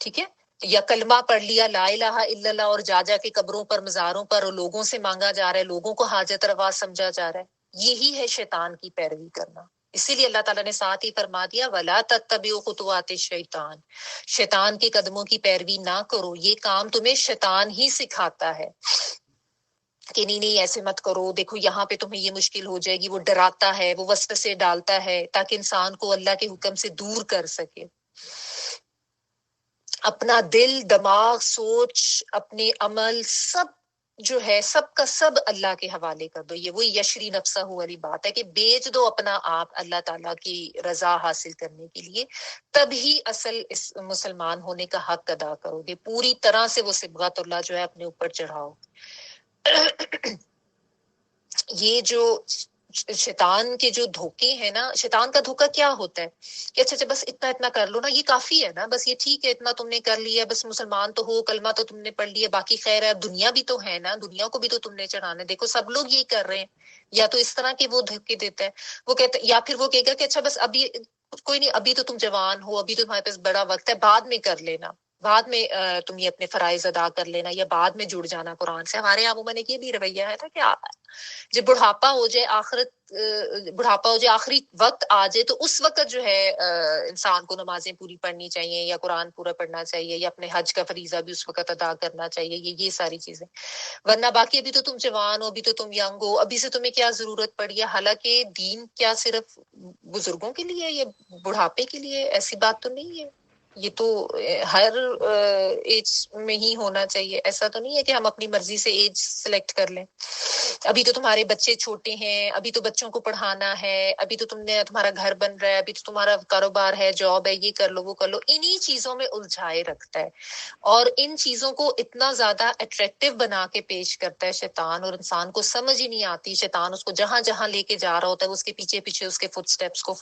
ٹھیک ہے، یا کلمہ پڑھ لیا لا الہ الا اللہ، اور جا کے قبروں پر، مزاروں پر اور لوگوں سے مانگا جا رہا ہے، لوگوں کو حاجت روا سمجھا جا رہا ہے. یہی ہے شیطان کی پیروی کرنا. اسی لیے اللہ تعالیٰ نے ساتھ ہی فرما دیا وَلَا تَتَّبِعُوا خُطُوَاتِ الشَّيْطَانِ، شیطان کے قدموں کی پیروی نہ کرو. یہ کام تمہیں شیطان ہی سکھاتا ہے کہ نہیں ایسے مت کرو، دیکھو یہاں پہ تمہیں یہ مشکل ہو جائے گی. وہ ڈراتا ہے، وہ وسوسے ڈالتا ہے تاکہ انسان کو اللہ کے حکم سے دور کر سکے. اپنا دل، دماغ، سوچ، اپنے عمل، سب جو ہے سب کا سب اللہ کے حوالے کر دو. یہ وہی یشری نفسہ والی بات ہے کہ بیچ دو اپنا آپ اللہ تعالیٰ کی رضا حاصل کرنے کے لیے. تبھی اصل اس مسلمان ہونے کا حق ادا کرو گے. پوری طرح سے وہ صبغت اللہ جو ہے اپنے اوپر چڑھاؤ. یہ جو شیطان کے جو دھوکے ہیں نا، شیطان کا دھوکا کیا ہوتا ہے کہ اچھا بس اتنا کر لو نا، یہ کافی ہے نا، بس یہ ٹھیک ہے، اتنا تم نے کر لیا، بس مسلمان تو ہو، کلمہ تو تم نے پڑھ لیا، باقی خیر ہے، دنیا بھی تو ہے نا، دنیا کو بھی تو تم نے چڑھانا ہے. دیکھو سب لوگ یہی کر رہے ہیں. یا تو اس طرح کے وہ دھوکے دیتا ہے. وہ کہتا ہے، یا پھر وہ کہے گا کہ اچھا بس ابھی کوئی نہیں، ابھی تو تم جوان ہو، ابھی تو تمہارے پاس بڑا وقت ہے، بعد میں کر لینا، بعد میں تم یہ اپنے فرائض ادا کر لینا، یا بعد میں جڑ جانا قرآن سے. ہمارے یہاں عموماً یہ بھی رویہ ہے تھا کہ جب بڑھاپا ہو جائے، آخری وقت آ جائے، تو اس وقت جو ہے انسان کو نمازیں پوری پڑھنی چاہیے، یا قرآن پورا پڑھنا چاہیے، یا اپنے حج کا فریضہ بھی اس وقت ادا کرنا چاہیے. یہ ساری چیزیں. ورنہ باقی ابھی تو تم جوان ہو، ابھی تو تم ینگ ہو، ابھی سے تمہیں کیا ضرورت پڑی ہے. حالانکہ دین کیا صرف بزرگوں کے لیے یا بڑھاپے کے لیے؟ ایسی بات تو نہیں ہے. یہ تو ہر ایج میں ہی ہونا چاہیے. ایسا تو نہیں ہے کہ ہم اپنی مرضی سے ایج سلیکٹ کر لیں. ابھی تو تمہارے بچے چھوٹے ہیں, ابھی تو بچوں کو پڑھانا ہے, ابھی تو تمہارا گھر بن رہا ہے, ابھی تو تمہارا کاروبار ہے, جاب ہے, یہ کر لو وہ کر لو. انہی چیزوں میں الجھائے رکھتا ہے اور ان چیزوں کو اتنا زیادہ اٹریکٹیو بنا کے پیش کرتا ہے شیطان, اور انسان کو سمجھ ہی نہیں آتی. شیطان اس کو جہاں جہاں لے کے جا رہا ہوتا ہے اس کے پیچھے پیچھے اس کے فٹ سٹیپس کو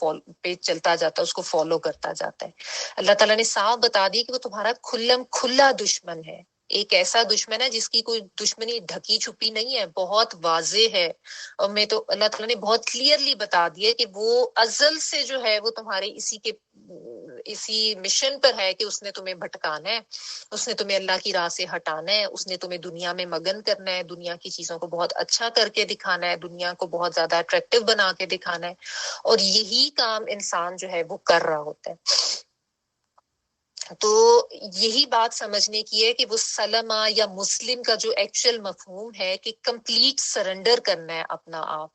پہ چلتا جاتا ہے, اس کو فالو کرتا جاتا ہے. اللہ تعالیٰ نے صاف بتا دی کہ وہ تمہارا کھلا دشمن ہے. ایک ایسا دشمن ہے جس کی کوئی دشمنی ڈھکی چھپی نہیں ہے, بہت واضح ہے. اور میں تو اللہ تعالیٰ نے بہت کلیئرلی بتا دیا کہ وہ ازل سے جو ہے وہ تمہارے اسی مشن پر ہے کہ اس نے تمہیں بھٹکانا ہے, اس نے تمہیں اللہ کی راہ سے ہٹانا ہے, اس نے تمہیں دنیا میں مگن کرنا ہے, دنیا کی چیزوں کو بہت اچھا کر کے دکھانا ہے, دنیا کو بہت زیادہ اٹریکٹیو بنا کے دکھانا ہے. اور یہی کام انسان جو ہے وہ کر رہا ہوتا ہے. تو یہی بات سمجھنے کی ہے کہ وہ سلمہ یا مسلم کا جو ایکچوئل مفہوم ہے کہ کمپلیٹ سرنڈر کرنا ہے اپنا آپ,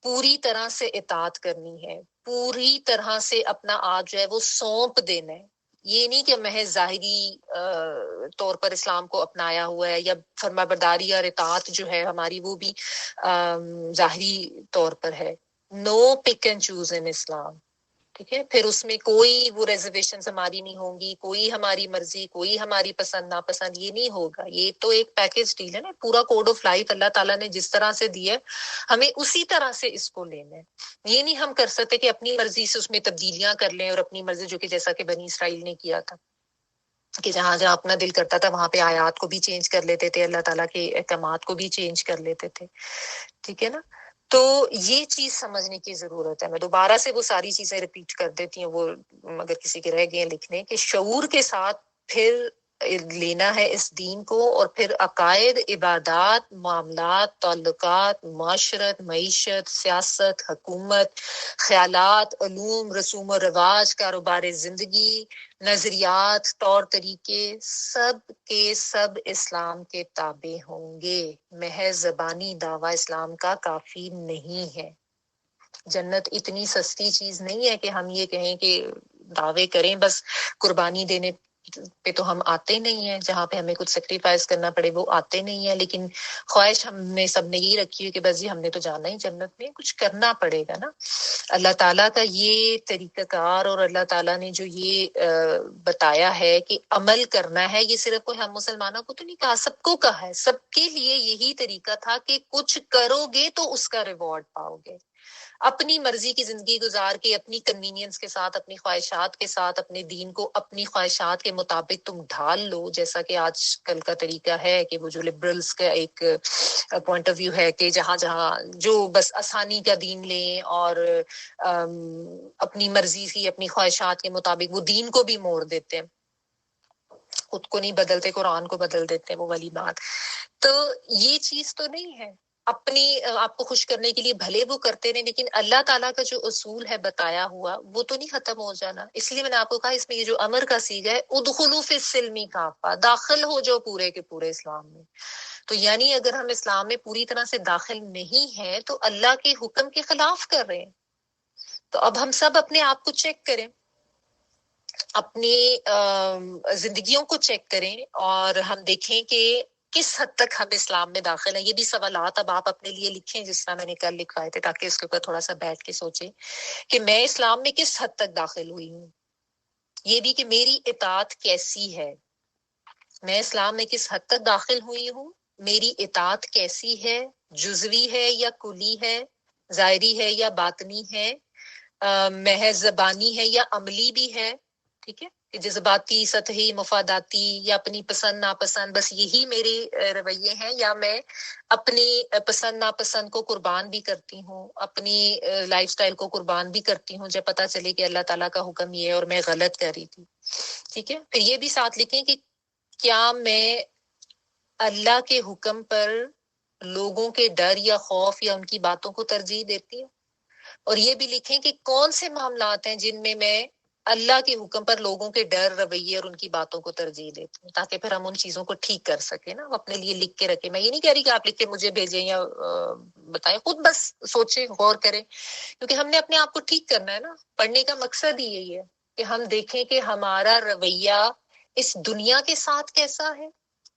پوری طرح سے اطاعت کرنی ہے, پوری طرح سے اپنا آپ جو ہے وہ سونپ دینا ہے. یہ نہیں کہ محض ظاہری طور پر اسلام کو اپنایا ہوا ہے, یا فرما برداری اور اطاعت جو ہے ہماری وہ بھی ظاہری طور پر ہے. نو پک اینڈ چوز ان اسلام. ٹھیک ہے, پھر اس میں کوئی وہ ریزرویشن ہماری نہیں ہوں گی, کوئی ہماری مرضی, کوئی ہماری پسند ناپسند, یہ نہیں ہوگا. یہ تو ایک پیکج ڈیل ہے نا. پورا کوڈ آف لائف اللہ تعالیٰ نے جس طرح سے دیا ہے ہمیں اسی طرح سے اس کو لینا ہے. یہ نہیں ہم کر سکتے کہ اپنی مرضی سے اس میں تبدیلیاں کر لیں, اور اپنی مرضی جو کہ جیسا کہ بنی اسرائیل نے کیا تھا کہ جہاں جہاں اپنا دل کرتا تھا وہاں پہ آیات کو بھی چینج کر لیتے تھے, اللہ تعالیٰ کے احکامات کو بھی چینج کر لیتے تھے. ٹھیک ہے نا. تو یہ چیز سمجھنے کی ضرورت ہے. میں دوبارہ سے وہ ساری چیزیں ریپیٹ کر دیتی ہوں, وہ اگر کسی کے رہ گئے لکھنے, کہ شعور کے ساتھ پھر لینا ہے اس دین کو, اور پھر عقائد, عبادات, معاملات, تعلقات, معاشرت, معیشت, سیاست, حکومت, خیالات, علوم, رسوم و رواج, کاروبار زندگی, نظریات, طور طریقے, سب کے سب اسلام کے تابع ہوں گے. محض زبانی دعویٰ اسلام کا کافی نہیں ہے. جنت اتنی سستی چیز نہیں ہے کہ ہم یہ کہیں کہ دعوے کریں بس قربانی دینے پہ تو ہم آتے نہیں ہیں, جہاں پہ ہمیں کچھ سیکریفائس کرنا پڑے وہ آتے نہیں ہیں. لیکن خواہش ہم نے سب نے یہی رکھی ہے کہ بس جی ہم نے تو جانا ہی جنت میں, کچھ کرنا پڑے گا نا. اللہ تعالیٰ کا یہ طریقہ کار, اور اللہ تعالیٰ نے جو یہ بتایا ہے کہ عمل کرنا ہے, یہ صرف کوئی ہم مسلمانوں کو تو نہیں کہا, سب کو کہا ہے. سب کے لیے یہی طریقہ تھا کہ کچھ کرو گے تو اس کا ریوارڈ پاؤ گے. اپنی مرضی کی زندگی گزار کے, اپنی کنوینئنس کے ساتھ, اپنی خواہشات کے ساتھ, اپنے دین کو اپنی خواہشات کے مطابق تم ڈھال لو, جیسا کہ آج کل کا طریقہ ہے کہ وہ جو لبرلز کا ایک پوائنٹ آف ویو ہے کہ جہاں جہاں جو بس آسانی کا دین لیں اور اپنی مرضی کی, اپنی خواہشات کے مطابق وہ دین کو بھی موڑ دیتے ہیں, خود کو نہیں بدلتے, قرآن کو بدل دیتے ہیں, وہ والی بات. تو یہ چیز تو نہیں ہے. اپنی آپ کو خوش کرنے کے لیے بھلے وہ کرتے رہے, لیکن اللہ تعالیٰ کا جو اصول ہے بتایا ہوا وہ تو نہیں ختم ہو جانا. اس لیے میں نے آپ کو کہا اس میں یہ جو امر کا صیغہ ہے, ادخلوا فی السلم کافہ, داخل ہو جو پورے کے پورے اسلام میں. تو یعنی اگر ہم اسلام میں پوری طرح سے داخل نہیں ہیں تو اللہ کے حکم کے خلاف کر رہے ہیں. تو اب ہم سب اپنے آپ کو چیک کریں, اپنی زندگیوں کو چیک کریں, اور ہم دیکھیں کہ کس حد تک ہم اسلام میں داخل ہیں. یہ بھی سوالات اب آپ اپنے لیے لکھیں جس طرح میں نے کل لکھوائے تھے, تاکہ اس کے اوپر تھوڑا سا بیٹھ کے سوچیں کہ میں اسلام میں کس حد تک داخل ہوئی ہوں. یہ بھی کہ میری اطاعت کیسی ہے, میں اسلام میں کس حد تک داخل ہوئی ہوں, میری اطاعت کیسی ہے, جزوی ہے یا کلی ہے, ظاہری ہے یا باطنی ہے, محض زبانی ہے یا عملی بھی ہے. ٹھیک ہے, کہ جذباتی, سطحی, مفاداتی یا اپنی پسند ناپسند, بس یہی میرے رویے ہیں, یا میں اپنی پسند ناپسند کو قربان بھی کرتی ہوں, اپنی لائف سٹائل کو قربان بھی کرتی ہوں جب پتہ چلے کہ اللہ تعالیٰ کا حکم یہ ہے اور میں غلط کر رہی تھی. ٹھیک ہے, پھر یہ بھی ساتھ لکھیں کہ کیا میں اللہ کے حکم پر لوگوں کے ڈر یا خوف یا ان کی باتوں کو ترجیح دیتی ہوں. اور یہ بھی لکھیں کہ کون سے معاملات ہیں جن میں میں اللہ کے حکم پر لوگوں کے ڈر, رویے اور ان کی باتوں کو ترجیح دیتی ہوں, تاکہ پھر ہم ان چیزوں کو ٹھیک کر سکیں نا. اپنے لیے لکھ کے رکھیں. میں یہ نہیں کہہ رہی کہ آپ لکھ کے مجھے بھیجیں یا بتائیں, خود بس سوچیں, غور کریں, کیونکہ ہم نے اپنے آپ کو ٹھیک کرنا ہے نا. پڑھنے کا مقصد ہی یہی ہے. کہ ہم دیکھیں کہ ہمارا رویہ اس دنیا کے ساتھ کیسا ہے،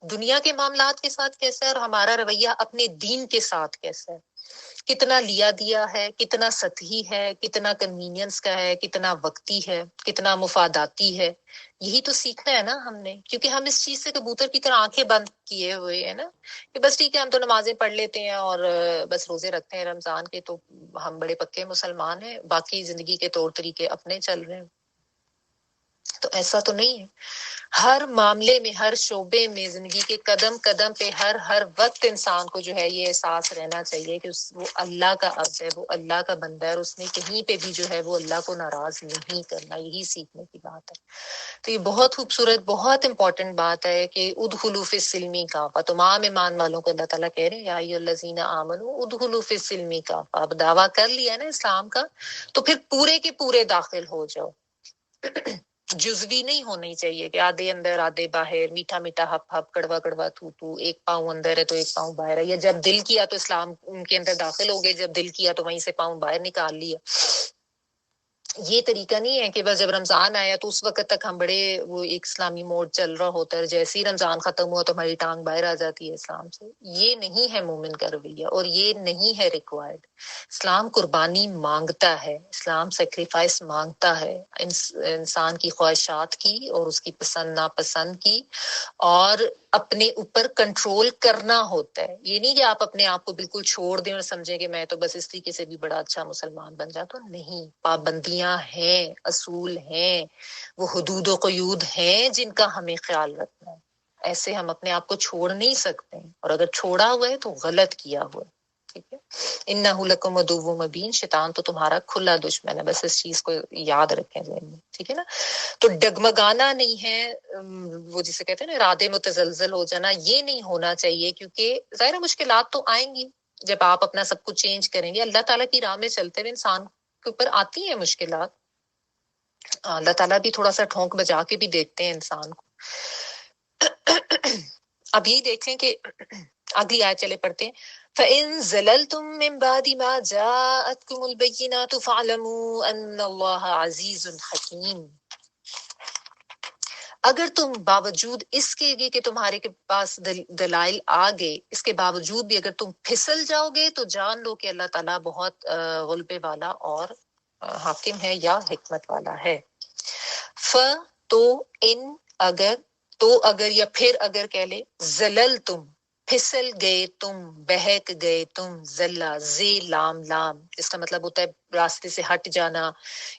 دنیا کے معاملات کے ساتھ کیسا ہے، اور ہمارا رویہ اپنے دین کے ساتھ کیسا ہے، کتنا لیا دیا ہے، کتنا سطحی ہے، کتنا کنوینئنس کا ہے، کتنا وقتی ہے، کتنا مفاداتی ہے. یہی تو سیکھنا ہے نا ہم نے، کیونکہ ہم اس چیز سے کبوتر کی طرح آنکھیں بند کیے ہوئے ہیں نا کہ بس ٹھیک ہے ہم تو نمازیں پڑھ لیتے ہیں اور بس روزے رکھتے ہیں رمضان کے، تو ہم بڑے پکے مسلمان ہیں، باقی زندگی کے طور طریقے اپنے چل رہے ہیں. تو ایسا تو نہیں ہے. ہر معاملے میں، ہر شعبے میں، زندگی کے قدم قدم پہ، ہر وقت انسان کو جو ہے یہ احساس رہنا چاہیے کہ وہ اللہ کا عبد ہے، وہ اللہ کا بندہ ہے، اور اس نے کہیں پہ بھی جو ہے وہ اللہ کو ناراض نہیں کرنا. یہی سیکھنے کی بات ہے. تو یہ بہت خوبصورت، بہت امپورٹنٹ بات ہے کہ ادخلوا فی السلم کافہ. تمام ایمان والوں کو اللہ تعالیٰ کہہ رہے ہیں یا ایھا الذین آمنوا ادخلوا فی السلم کافہ. اب دعویٰ کر لیا نا اسلام کا، تو پھر پورے کے پورے داخل ہو جاؤ. جزوی نہیں ہونی چاہیے کہ آدھے اندر آدھے باہر، میٹھا میٹھا ہپ ہپ، کڑوا کڑوا تھو تو، ایک پاؤں اندر ہے تو ایک پاؤں باہر ہے، یا جب دل کیا تو اسلام کے اندر داخل ہو گئے، جب دل کیا تو وہیں سے پاؤں باہر نکال لیا. یہ طریقہ نہیں ہے کہ بس جب رمضان آیا تو اس وقت تک ہم بڑے وہ ایک اسلامی موڈ چل رہا ہوتا ہے، جیسے ہی رمضان ختم ہوا تو ہماری ٹانگ باہر آ جاتی ہے اسلام سے. یہ نہیں ہے مومن کا رویہ، اور یہ نہیں ہے ریکوائرڈ. اسلام قربانی مانگتا ہے، اسلام سیکریفائس مانگتا ہے انسان کی خواہشات کی اور اس کی پسند ناپسند کی، اور اپنے اوپر کنٹرول کرنا ہوتا ہے. یہ نہیں کہ آپ اپنے آپ کو بالکل چھوڑ دیں اور سمجھیں کہ میں تو بس اس طریقے سے بھی بڑا اچھا مسلمان بن جاتا ہوں. نہیں، پابندیاں ہیں، اصول ہیں، وہ حدود و قیود ہیں جن کا ہمیں خیال رکھنا ہے. ایسے ہم اپنے آپ کو چھوڑ نہیں سکتے، اور اگر چھوڑا ہوا ہے تو غلط کیا ہوا ہے. ٹھیک ہے. انہ لکم عدو مبین. شیطان تو تمہارا کھلا دشمن ہے، بس اس چیز کو یاد رکھیں ذہن میں. ٹھیک ہے نا. تو ڈگمگانا نہیں ہے، وہ جسے کہتے ہیں نا ارادے متزلزل ہو جانا، یہ نہیں ہونا چاہیے، کیونکہ ظاہر مشکلات تو آئیں گی جب آپ اپنا سب کچھ چینج کریں گے. اللہ تعالیٰ کی راہ میں چلتے ہوئے انسان کے اوپر آتی ہیں مشکلات. اللہ تعالیٰ بھی تھوڑا سا ٹھونک بجا کے بھی دیکھتے ہیں انسان کو. اب یہ دیکھیں کہ اگلی آیت چلے پڑھتے ہیں. فَإِن زَلَلْتُم مِّن بَعْدِ مَا جَاءَتْكُمُ الْبَيِّنَاتُ فَاعْلَمُوا أَنَّ اللَّهَ عَزِيزٌ حَكِيمٌ. اگر تم باوجود اس کے کہ تمہارے کے پاس دلائل آ گئے، اس کے باوجود بھی اگر تم پھسل جاؤ گے تو جان لو کہ اللہ تعالیٰ بہت غلبے والا اور حاکم ہے یا حکمت والا ہے. تو ان اگر، تو اگر یا پھر اگر کہہ لے، زلل تم پھسل گئے تم، بہک گئے تم، زلہ زی لام لام، اس کا مطلب ہوتا ہے راستے سے ہٹ جانا،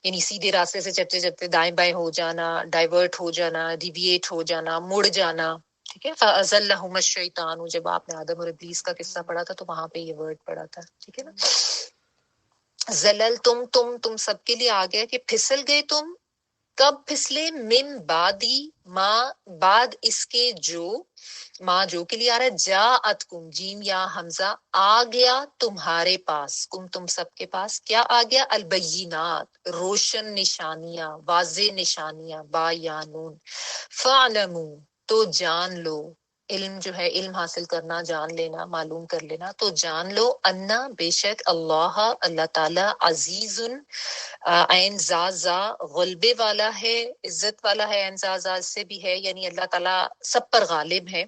یعنی سیدھے راستے سے چلتے چلتے دائیں بائیں ہو جانا، ڈائیورٹ ہو جانا، ڈیویٹ ہو جانا، مڑ جانا. ٹھیک ہے. فَأَزَلَّهُمَا الشَّيْطَانُ. جب آپ نے آدم اور ابلیس کا قصہ پڑھا تھا تو وہاں پہ یہ ورڈ پڑھا تھا. ٹھیک ہے نا. زلل تم سب کے لیے آ گیا کہ پھسل گئے تم. کب پھسلے؟ من بعدی ما، بعد اس کے جو، ماں جو کے لیے آ رہا ہے، جاءتکم، جیم یا حمزہ، آ گیا تمہارے پاس، کم تم سب کے پاس کیا آ گیا؟ البینات، روشن نشانیاں، واضح نشانیاں، با یا نون. فَاعْلَمُوا، تو جان لو. علم جو ہے، علم حاصل کرنا، جان لینا، معلوم کر لینا. تو جان لو انا، بے شک، اللہ تعالی، عزیز، عین زازا، غلبے والا ہے، عزت والا ہے. عین زازا سے بھی ہے، یعنی اللہ تعالیٰ سب پر غالب ہے.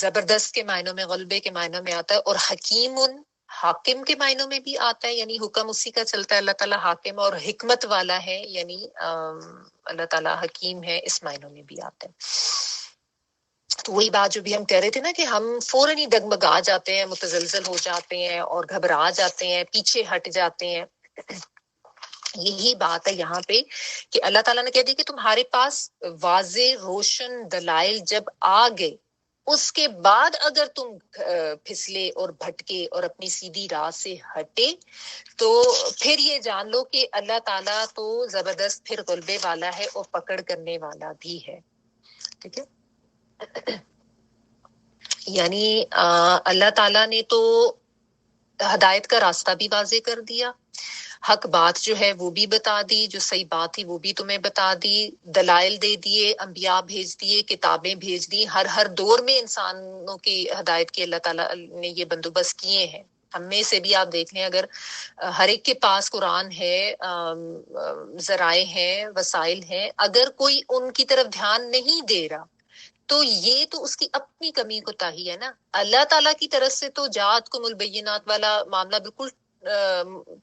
زبردست کے معنوں میں، غلبے کے معنوں میں آتا ہے. اور حکیم، حاکم کے معنوں میں بھی آتا ہے، یعنی حکم اسی کا چلتا ہے. اللہ تعالیٰ حاکم اور حکمت والا ہے، یعنی اللہ تعالیٰ حکیم ہے، اس معنوں میں بھی آتا ہے. تو وہی بات جو بھی ہم کہہ رہے تھے نا کہ ہم فوراً ہی ڈگمگا جاتے ہیں، متزلزل ہو جاتے ہیں اور گھبرا جاتے ہیں، پیچھے ہٹ جاتے ہیں. یہی بات ہے یہاں پہ کہ اللہ تعالیٰ نے کہہ دی کہ تمہارے پاس واضح روشن دلائل جب آ گئے، اس کے بعد اگر تم پھسلے اور بھٹکے اور اپنی سیدھی راہ سے ہٹے، تو پھر یہ جان لو کہ اللہ تعالیٰ تو زبردست پھر غلبے والا ہے اور پکڑ کرنے والا بھی ہے. ٹھیک ہے. یعنی اللہ تعالیٰ نے تو ہدایت کا راستہ بھی واضح کر دیا، حق بات جو ہے وہ بھی بتا دی، جو صحیح بات تھی وہ بھی تمہیں بتا دی، دلائل دے دیے، انبیاء بھیج دیے، کتابیں بھیج دی. ہر دور میں انسانوں کی ہدایت کے اللہ تعالیٰ نے یہ بندوبست کیے ہیں. ہم میں سے بھی آپ دیکھ لیں، اگر ہر ایک کے پاس قرآن ہے، ذرائع ہیں، وسائل ہیں، اگر کوئی ان کی طرف دھیان نہیں دے رہا تو یہ تو اس کی اپنی کمی کوتاہی ہے نا۔ اللہ تعالیٰ کی طرف سے تو جاءتکم البینات والا معاملہ بالکل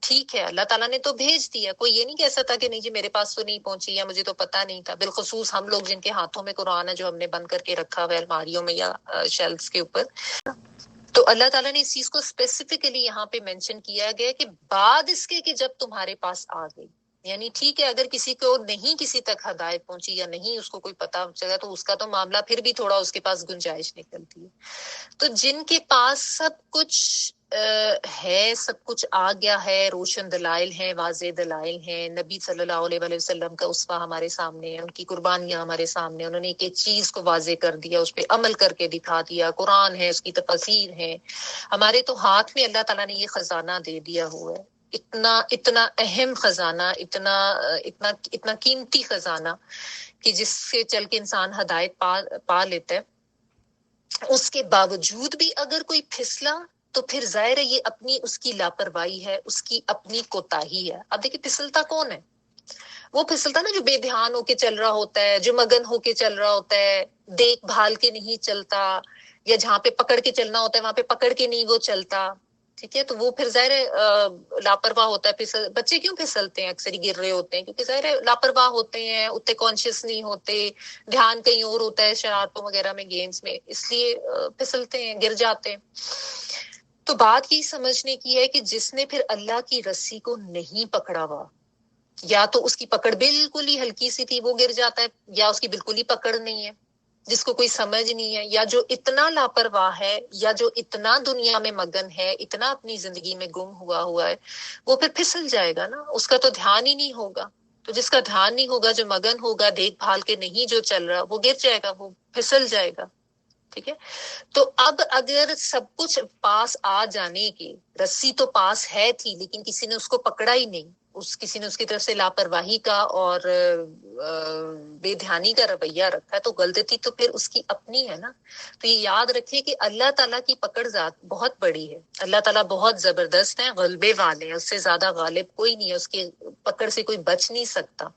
ٹھیک ہے، اللہ تعالیٰ نے تو بھیج دیا، کوئی یہ نہیں کہہ سکتا کہ نہیں جی میرے پاس تو نہیں پہنچی یا مجھے تو پتہ نہیں تھا۔ بالخصوص ہم لوگ جن کے ہاتھوں میں قرآن ہے، جو ہم نے بند کر کے رکھا ہوا ہے الماریوں میں یا شیلفز کے اوپر، تو اللہ تعالیٰ نے اس چیز کو اسپیسیفکلی یہاں پہ مینشن کیا گیا کہ بعد اس کے کہ جب تمہارے پاس آ گئی، یعنی ٹھیک ہے اگر کسی کو نہیں کسی تک ہدایت پہنچی یا نہیں اس کو کوئی پتہ چلا تو اس کا تو معاملہ پھر بھی تھوڑا اس کے پاس گنجائش نکلتی ہے۔ تو جن کے پاس سب کچھ ہے، سب کچھ آ گیا ہے، روشن دلائل ہیں، واضح دلائل ہیں، نبی صلی اللہ علیہ وآلہ وسلم کا اسوہ ہمارے سامنے ہے، ان کی قربانیاں ہمارے سامنے، انہوں نے ایک ایک چیز کو واضح کر دیا، اس پہ عمل کر کے دکھا دیا، قرآن ہے، اس کی تفاسیر ہے، ہمارے تو ہاتھ میں اللہ تعالیٰ نے یہ خزانہ دے دیا ہوا ہے، اتنا اہم خزانہ، اتنا قیمتی خزانہ کہ جس سے چل کے انسان ہدایت پا لیتا ہے۔ اس کے باوجود بھی اگر کوئی پھسلا تو پھر ظاہر ہے یہ اپنی اس کی لاپرواہی ہے، اس کی اپنی کوتاہی ہے۔ اب دیکھیں پھسلتا کون ہے؟ وہ پھسلتا نا جو بے دھیان ہو کے چل رہا ہوتا ہے، جو مگن ہو کے چل رہا ہوتا ہے، دیکھ بھال کے نہیں چلتا، یا جہاں پہ پکڑ کے چلنا ہوتا ہے وہاں پہ پکڑ کے نہیں وہ چلتا، ٹھیک ہے، تو وہ پھر ظاہر ہے لاپرواہ ہوتا ہے۔ بچے کیوں پھسلتے ہیں؟ اکثر ہی گر رہے ہوتے ہیں کیونکہ ظاہر ہے لاپرواہ ہوتے ہیں، اتنے کانشیس نہیں ہوتے، دھیان کہیں اور ہوتا ہے شرارتوں وغیرہ میں، گیمز میں، اس لیے پھسلتے ہیں، گر جاتے ہیں۔ تو بات یہ سمجھنے کی ہے کہ جس نے پھر اللہ کی رسی کو نہیں پکڑا ہوا، یا تو اس کی پکڑ بالکل ہی ہلکی سی تھی وہ گر جاتا ہے، یا اس کی بالکل ہی پکڑ نہیں ہے، جس کو کوئی سمجھ نہیں ہے، یا جو اتنا لاپرواہ ہے، یا جو اتنا دنیا میں مگن ہے، اتنا اپنی زندگی میں گم ہوا ہے، وہ پھر پھسل جائے گا نا، اس کا تو دھیان ہی نہیں ہوگا۔ تو جس کا دھیان نہیں ہوگا، جو مگن ہوگا، دیکھ بھال کے نہیں جو چل رہا، وہ گر جائے گا، وہ پھسل جائے گا، ٹھیک ہے۔ تو اب اگر سب کچھ پاس آ جانے کی، رسی تو پاس ہے تھی لیکن کسی نے اس کو پکڑا ہی نہیں، کسی نے اس کی طرف سے لاپرواہی کا اور بے دھیانی کا رویہ رکھا ہے، تو غلطی تو پھر اس کی اپنی ہے نا۔ تو یہ یاد رکھیے کہ اللہ تعالیٰ کی پکڑ ذات بہت بڑی ہے، اللہ تعالیٰ بہت زبردست ہے، غلبے والے ہیں، اس سے زیادہ غالب کوئی نہیں ہے، اس کی پکڑ سے کوئی بچ نہیں سکتا،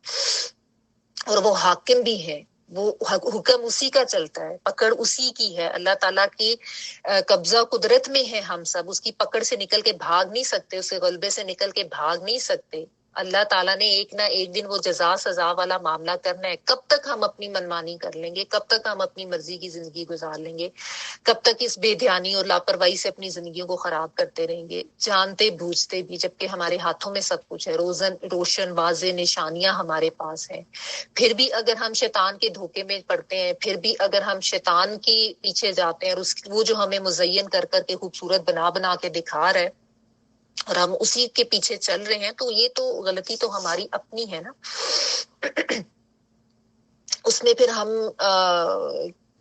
اور وہ حاکم بھی ہے، وہ حکم اسی کا چلتا ہے، پکڑ اسی کی ہے، اللہ تعالیٰ کی قبضہ قدرت میں ہے ہم سب، اس کی پکڑ سے نکل کے بھاگ نہیں سکتے، اس کے غلبے سے نکل کے بھاگ نہیں سکتے۔ اللہ تعالیٰ نے ایک نہ ایک دن وہ جزا سزا والا معاملہ کرنا ہے۔ کب تک ہم اپنی منمانی کر لیں گے؟ کب تک ہم اپنی مرضی کی زندگی گزار لیں گے؟ کب تک اس بے دھیانی اور لاپرواہی سے اپنی زندگیوں کو خراب کرتے رہیں گے، جانتے بوجھتے بھی، جبکہ ہمارے ہاتھوں میں سب کچھ ہے، روشن واضح نشانیاں ہمارے پاس ہیں، پھر بھی اگر ہم شیطان کے دھوکے میں پڑتے ہیں، پھر بھی اگر ہم شیطان کے پیچھے جاتے ہیں، اور وہ جو ہمیں مزین کر کے خوبصورت بنا کے دکھا رہا ہے اور ہم اسی کے پیچھے چل رہے ہیں، تو یہ تو غلطی تو ہماری اپنی ہے نا۔ اس میں پھر ہم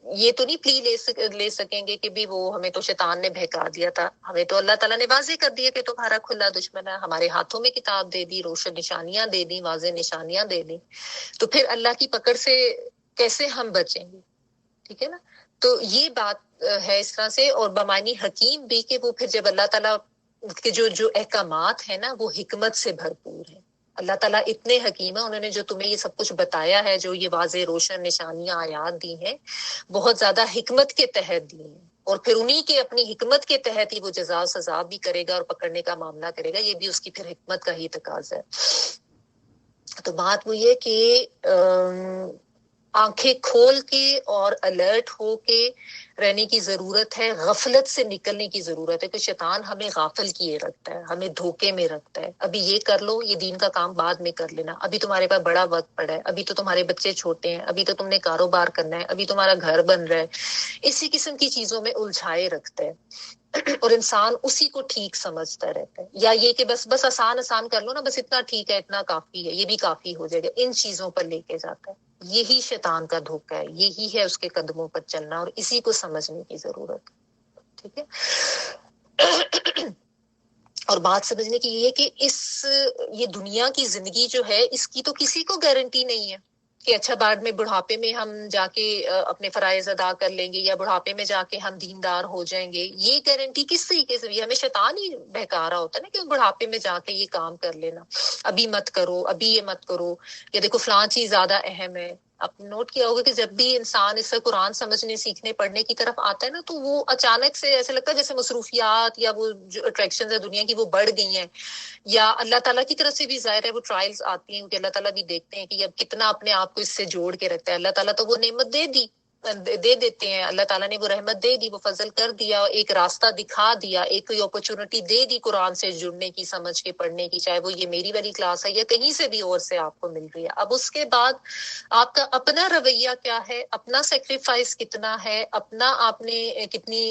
یہ تو نہیں پلی لے سکیں گے کہ بھی وہ ہمیں تو شیطان نے بہکا دیا تھا، ہمیں تو اللہ تعالیٰ نے واضح کر دیا کہ تمہارا کھلا دشمن ہے، ہمارے ہاتھوں میں کتاب دے دی، روشن نشانیاں دے دی، واضح نشانیاں دے دی، تو پھر اللہ کی پکڑ سے کیسے ہم بچیں گے؟ ٹھیک ہے نا۔ تو یہ بات ہے اس طرح سے، اور بمعنی حکیم بھی کہ وہ پھر جب اللہ تعالیٰ کے جو احکامات ہیں نا وہ حکمت سے بھرپور ہیں، اللہ تعالیٰ اتنے حکیم ہیں، انہوں نے جو تمہیں یہ سب کچھ بتایا ہے، جو یہ واضح روشن نشانیاں آیات دی ہیں، بہت زیادہ حکمت کے تحت دی ہیں، اور پھر انہی کے اپنی حکمت کے تحت ہی وہ جزا سزا بھی کرے گا اور پکڑنے کا معاملہ کرے گا، یہ بھی اس کی پھر حکمت کا ہی تقاضا ہے۔ تو بات وہ یہ کہ آنکھیں کھول کے اور الرٹ ہو کے رہنے کی ضرورت ہے، غفلت سے نکلنے کی ضرورت ہے، کہ شیطان ہمیں غافل کیے رکھتا ہے، ہمیں دھوکے میں رکھتا ہے، ابھی یہ کر لو، یہ دین کا کام بعد میں کر لینا، ابھی تمہارے پاس بڑا وقت پڑا ہے، ابھی تو تمہارے بچے چھوٹے ہیں، ابھی تو تم نے کاروبار کرنا ہے، ابھی تمہارا گھر بن رہا ہے، اسی قسم کی چیزوں میں الجھائے رکھتا ہے، اور انسان اسی کو ٹھیک سمجھتا رہتا ہے، یا یہ کہ بس آسان کر لو نا، بس اتنا ٹھیک ہے، اتنا کافی ہے، یہ بھی کافی ہو جائے گا، ان چیزوں پر لے کے جاتا ہے۔ یہی شیطان کا دھوکہ ہے، یہی ہے اس کے قدموں پر چلنا، اور اسی کو سمجھنے کی ضرورت ہے، ٹھیک ہے۔ اور بات سمجھنے کی یہ ہے کہ یہ دنیا کی زندگی جو ہے، اس کی تو کسی کو گارنٹی نہیں ہے، کہ اچھا بعد میں بڑھاپے میں ہم جا کے اپنے فرائض ادا کر لیں گے یا بڑھاپے میں جا کے ہم دیندار ہو جائیں گے، یہ گارنٹی کس طریقے سے؟ یہ ہمیں شیطان ہی بہکا رہا ہوتا ہے نا کہ بڑھاپے میں جا کے یہ کام کر لینا، ابھی مت کرو، ابھی یہ مت کرو، یا دیکھو فلاں چیز زیادہ اہم ہے۔ آپ نوٹ کیا ہوگا کہ جب بھی انسان اس سے قرآن سمجھنے سیکھنے پڑھنے کی طرف آتا ہے نا تو وہ اچانک سے ایسا لگتا ہے جیسے مصروفیات یا وہ جو اٹریکشنز ہے دنیا کی وہ بڑھ گئی ہیں، یا اللہ تعالیٰ کی طرف سے بھی ظاہر ہے وہ ٹرائلز آتی ہیں، کیونکہ اللہ تعالیٰ بھی دیکھتے ہیں کہ اب کتنا اپنے آپ کو اس سے جوڑ کے رکھتا ہے۔ اللہ تعالیٰ تو وہ نعمت دے دیتے ہیں، اللہ تعالیٰ نے وہ رحمت دے دی، وہ فضل کر دیا، ایک راستہ دکھا دیا، ایک کوئی اپرچونٹی دے دی قرآن سے جڑنے کی، سمجھ کے پڑھنے کی، چاہے وہ یہ میری والی کلاس ہے یا کہیں سے بھی اور سے آپ کو مل رہی ہے۔ اب اس کے بعد آپ کا اپنا رویہ کیا ہے، اپنا سیکریفائس کتنا ہے، اپنا آپ نے کتنی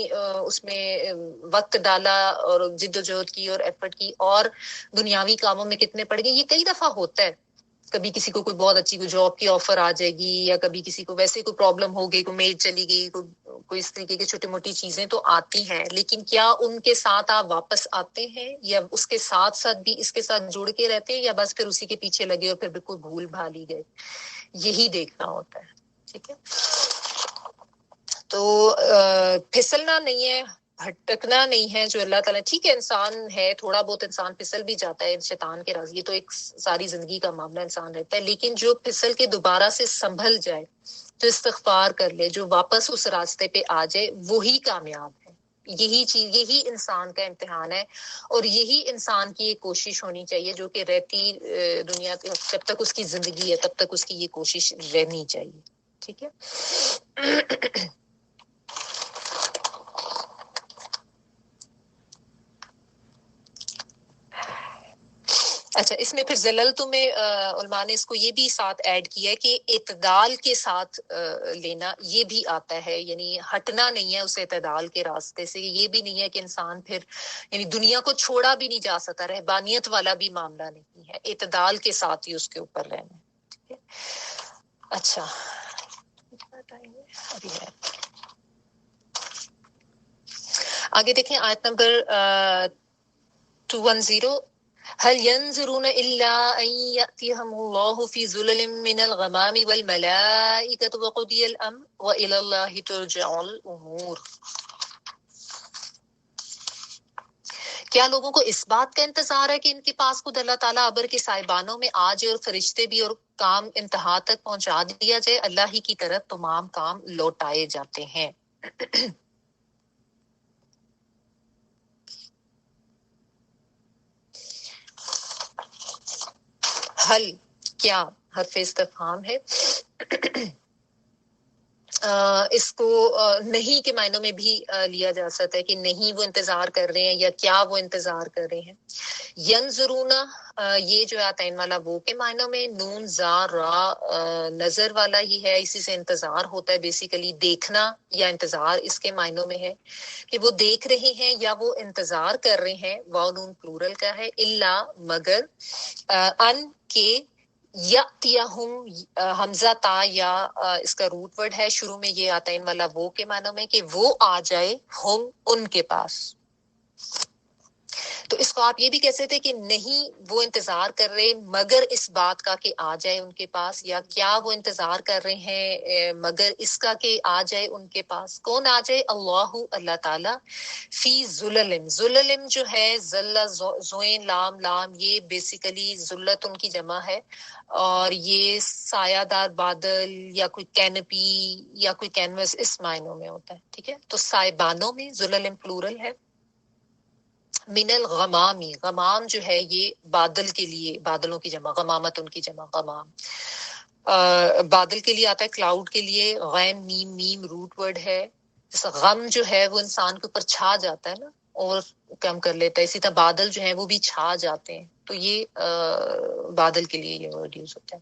اس میں وقت ڈالا اور جد و جہد کی اور ایفرٹ کی، اور دنیاوی کاموں میں کتنے پڑ گئے۔ یہ کئی دفعہ ہوتا ہے، کبھی کسی کو کوئی بہت اچھی کوئی جاب کی آفر آ جائے گی، یا کبھی کسی کو ویسے کوئی پرابلم ہو گئی، کوئی میل چلی گئی، کوئی اس طریقے کی چھوٹی موٹی چیزیں تو آتی ہیں، لیکن کیا ان کے ساتھ آپ واپس آتے ہیں، یا اس کے ساتھ ساتھ بھی اس کے ساتھ جڑ کے رہتے ہیں، یا بس پھر اسی کے پیچھے لگے اور پھر بالکل بھول بھال ہی گئے؟ یہی دیکھنا ہوتا ہے، ٹھیک ہے۔ تو پھسلنا نہیں ہے، بھٹکنا نہیں ہے، جو اللہ تعالیٰ، ٹھیک ہے انسان ہے، تھوڑا بہت انسان پھسل بھی جاتا ہے شیطان کے راز، یہ تو ایک ساری زندگی کا معاملہ انسان رہتا ہے، لیکن جو پھسل کے دوبارہ سے سنبھل جائے، جو استغفار کر لے، جو واپس اس راستے پہ آ جائے، وہی کامیاب ہے۔ یہی چیز، یہی انسان کا امتحان ہے، اور یہی انسان کی ایک کوشش ہونی چاہیے، جو کہ رہتی دنیا جب تک اس کی زندگی ہے تب تک اس کی یہ کوشش رہنی چاہیے، ٹھیک ہے۔ اچھا، اس میں پھر زللت میں علماء نے اس کو یہ بھی ساتھ ایڈ کیا ہے کہ اعتدال کے ساتھ لینا، یہ بھی آتا ہے، یعنی ہٹنا نہیں ہے اس اعتدال کے راستے سے، یہ بھی نہیں ہے کہ انسان پھر یعنی دنیا کو چھوڑا بھی نہیں جا سکتا، رہبانیت والا بھی معاملہ نہیں ہے، اعتدال کے ساتھ ہی اس کے اوپر رہنا، ٹھیک ہے۔ اچھا، ابھی ہے آگے دیکھیں آیت نمبر 210، هل ينظرون إلا أن يأتيهم الله في ظلل من الغمام والملائكة وقضي الأمر وإلى الله ترجع الأمور۔ کیا لوگوں کو اس بات کا انتظار ہے کہ ان کے پاس خود اللہ تعالیٰ ابر کے سائبانوں میں آ جائے اور فرشتے بھی اور کام انتہا تک پہنچا دیا جائے؟ اللہ ہی کی طرف تمام کام لوٹائے جاتے ہیں۔ حل کیا حرف استفہام ہے، اس کو نہیں کے معنوں میں بھی لیا جا سکتا ہے کہ نہیں وہ انتظار کر رہے ہیں، یا کیا وہ انتظار کر رہے ہیں۔ ینظرون، یہ جو آتا ہے والا وہ کے معنوں میں، نون زا را نظر والا ہی ہے، اسی سے انتظار ہوتا ہے بیسیکلی، دیکھنا یا انتظار اس کے معنوں میں ہے کہ وہ دیکھ رہے ہیں یا وہ انتظار کر رہے ہیں، واو نون پلورل کا ہے، الا مگر، ان کے، یاتیہم حمزہ تا یا اس کا روٹ ورڈ ہے، شروع میں یہ آتا ہے ان والا وہ کے معنوں میں کہ وہ آ جائے، ہم ان کے پاس۔ تو اس کو آپ یہ بھی کہہ سکتے ہیں کہ نہیں وہ انتظار کر رہے مگر اس بات کا کہ آ جائے ان کے پاس، یا کیا وہ انتظار کر رہے ہیں مگر اس کا کہ آ جائے ان کے پاس۔ کون آ جائے؟ اللہ، اللہ تعالی، فی ظللم، ظللم جو ہے ذلہ زوین لام لام، یہ بیسیکلی ذلت ان کی جمع ہے، اور یہ سایہ دار بادل یا کوئی کینپی یا کوئی کینوس اس معنوں میں ہوتا ہے، ٹھیک ہے۔ تو سائبانوں میں ظللم پلورل ہے۔ من الغمامی، غمام جو ہے یہ بادل کے لیے، بادلوں کی جمع، غمامت ان کی جمع غمام، بادل کے لیے آتا ہے، کلاؤڈ کے لیے غین میم، میم روٹ ورڈ ہے۔ جیسا غم جو ہے وہ انسان کے اوپر چھا جاتا ہے نا اور کم کر لیتا ہے، اسی طرح بادل جو ہیں وہ بھی چھا جاتے ہیں، تو یہ بادل کے لیے یہ ورڈ یوز ہوتا ہے۔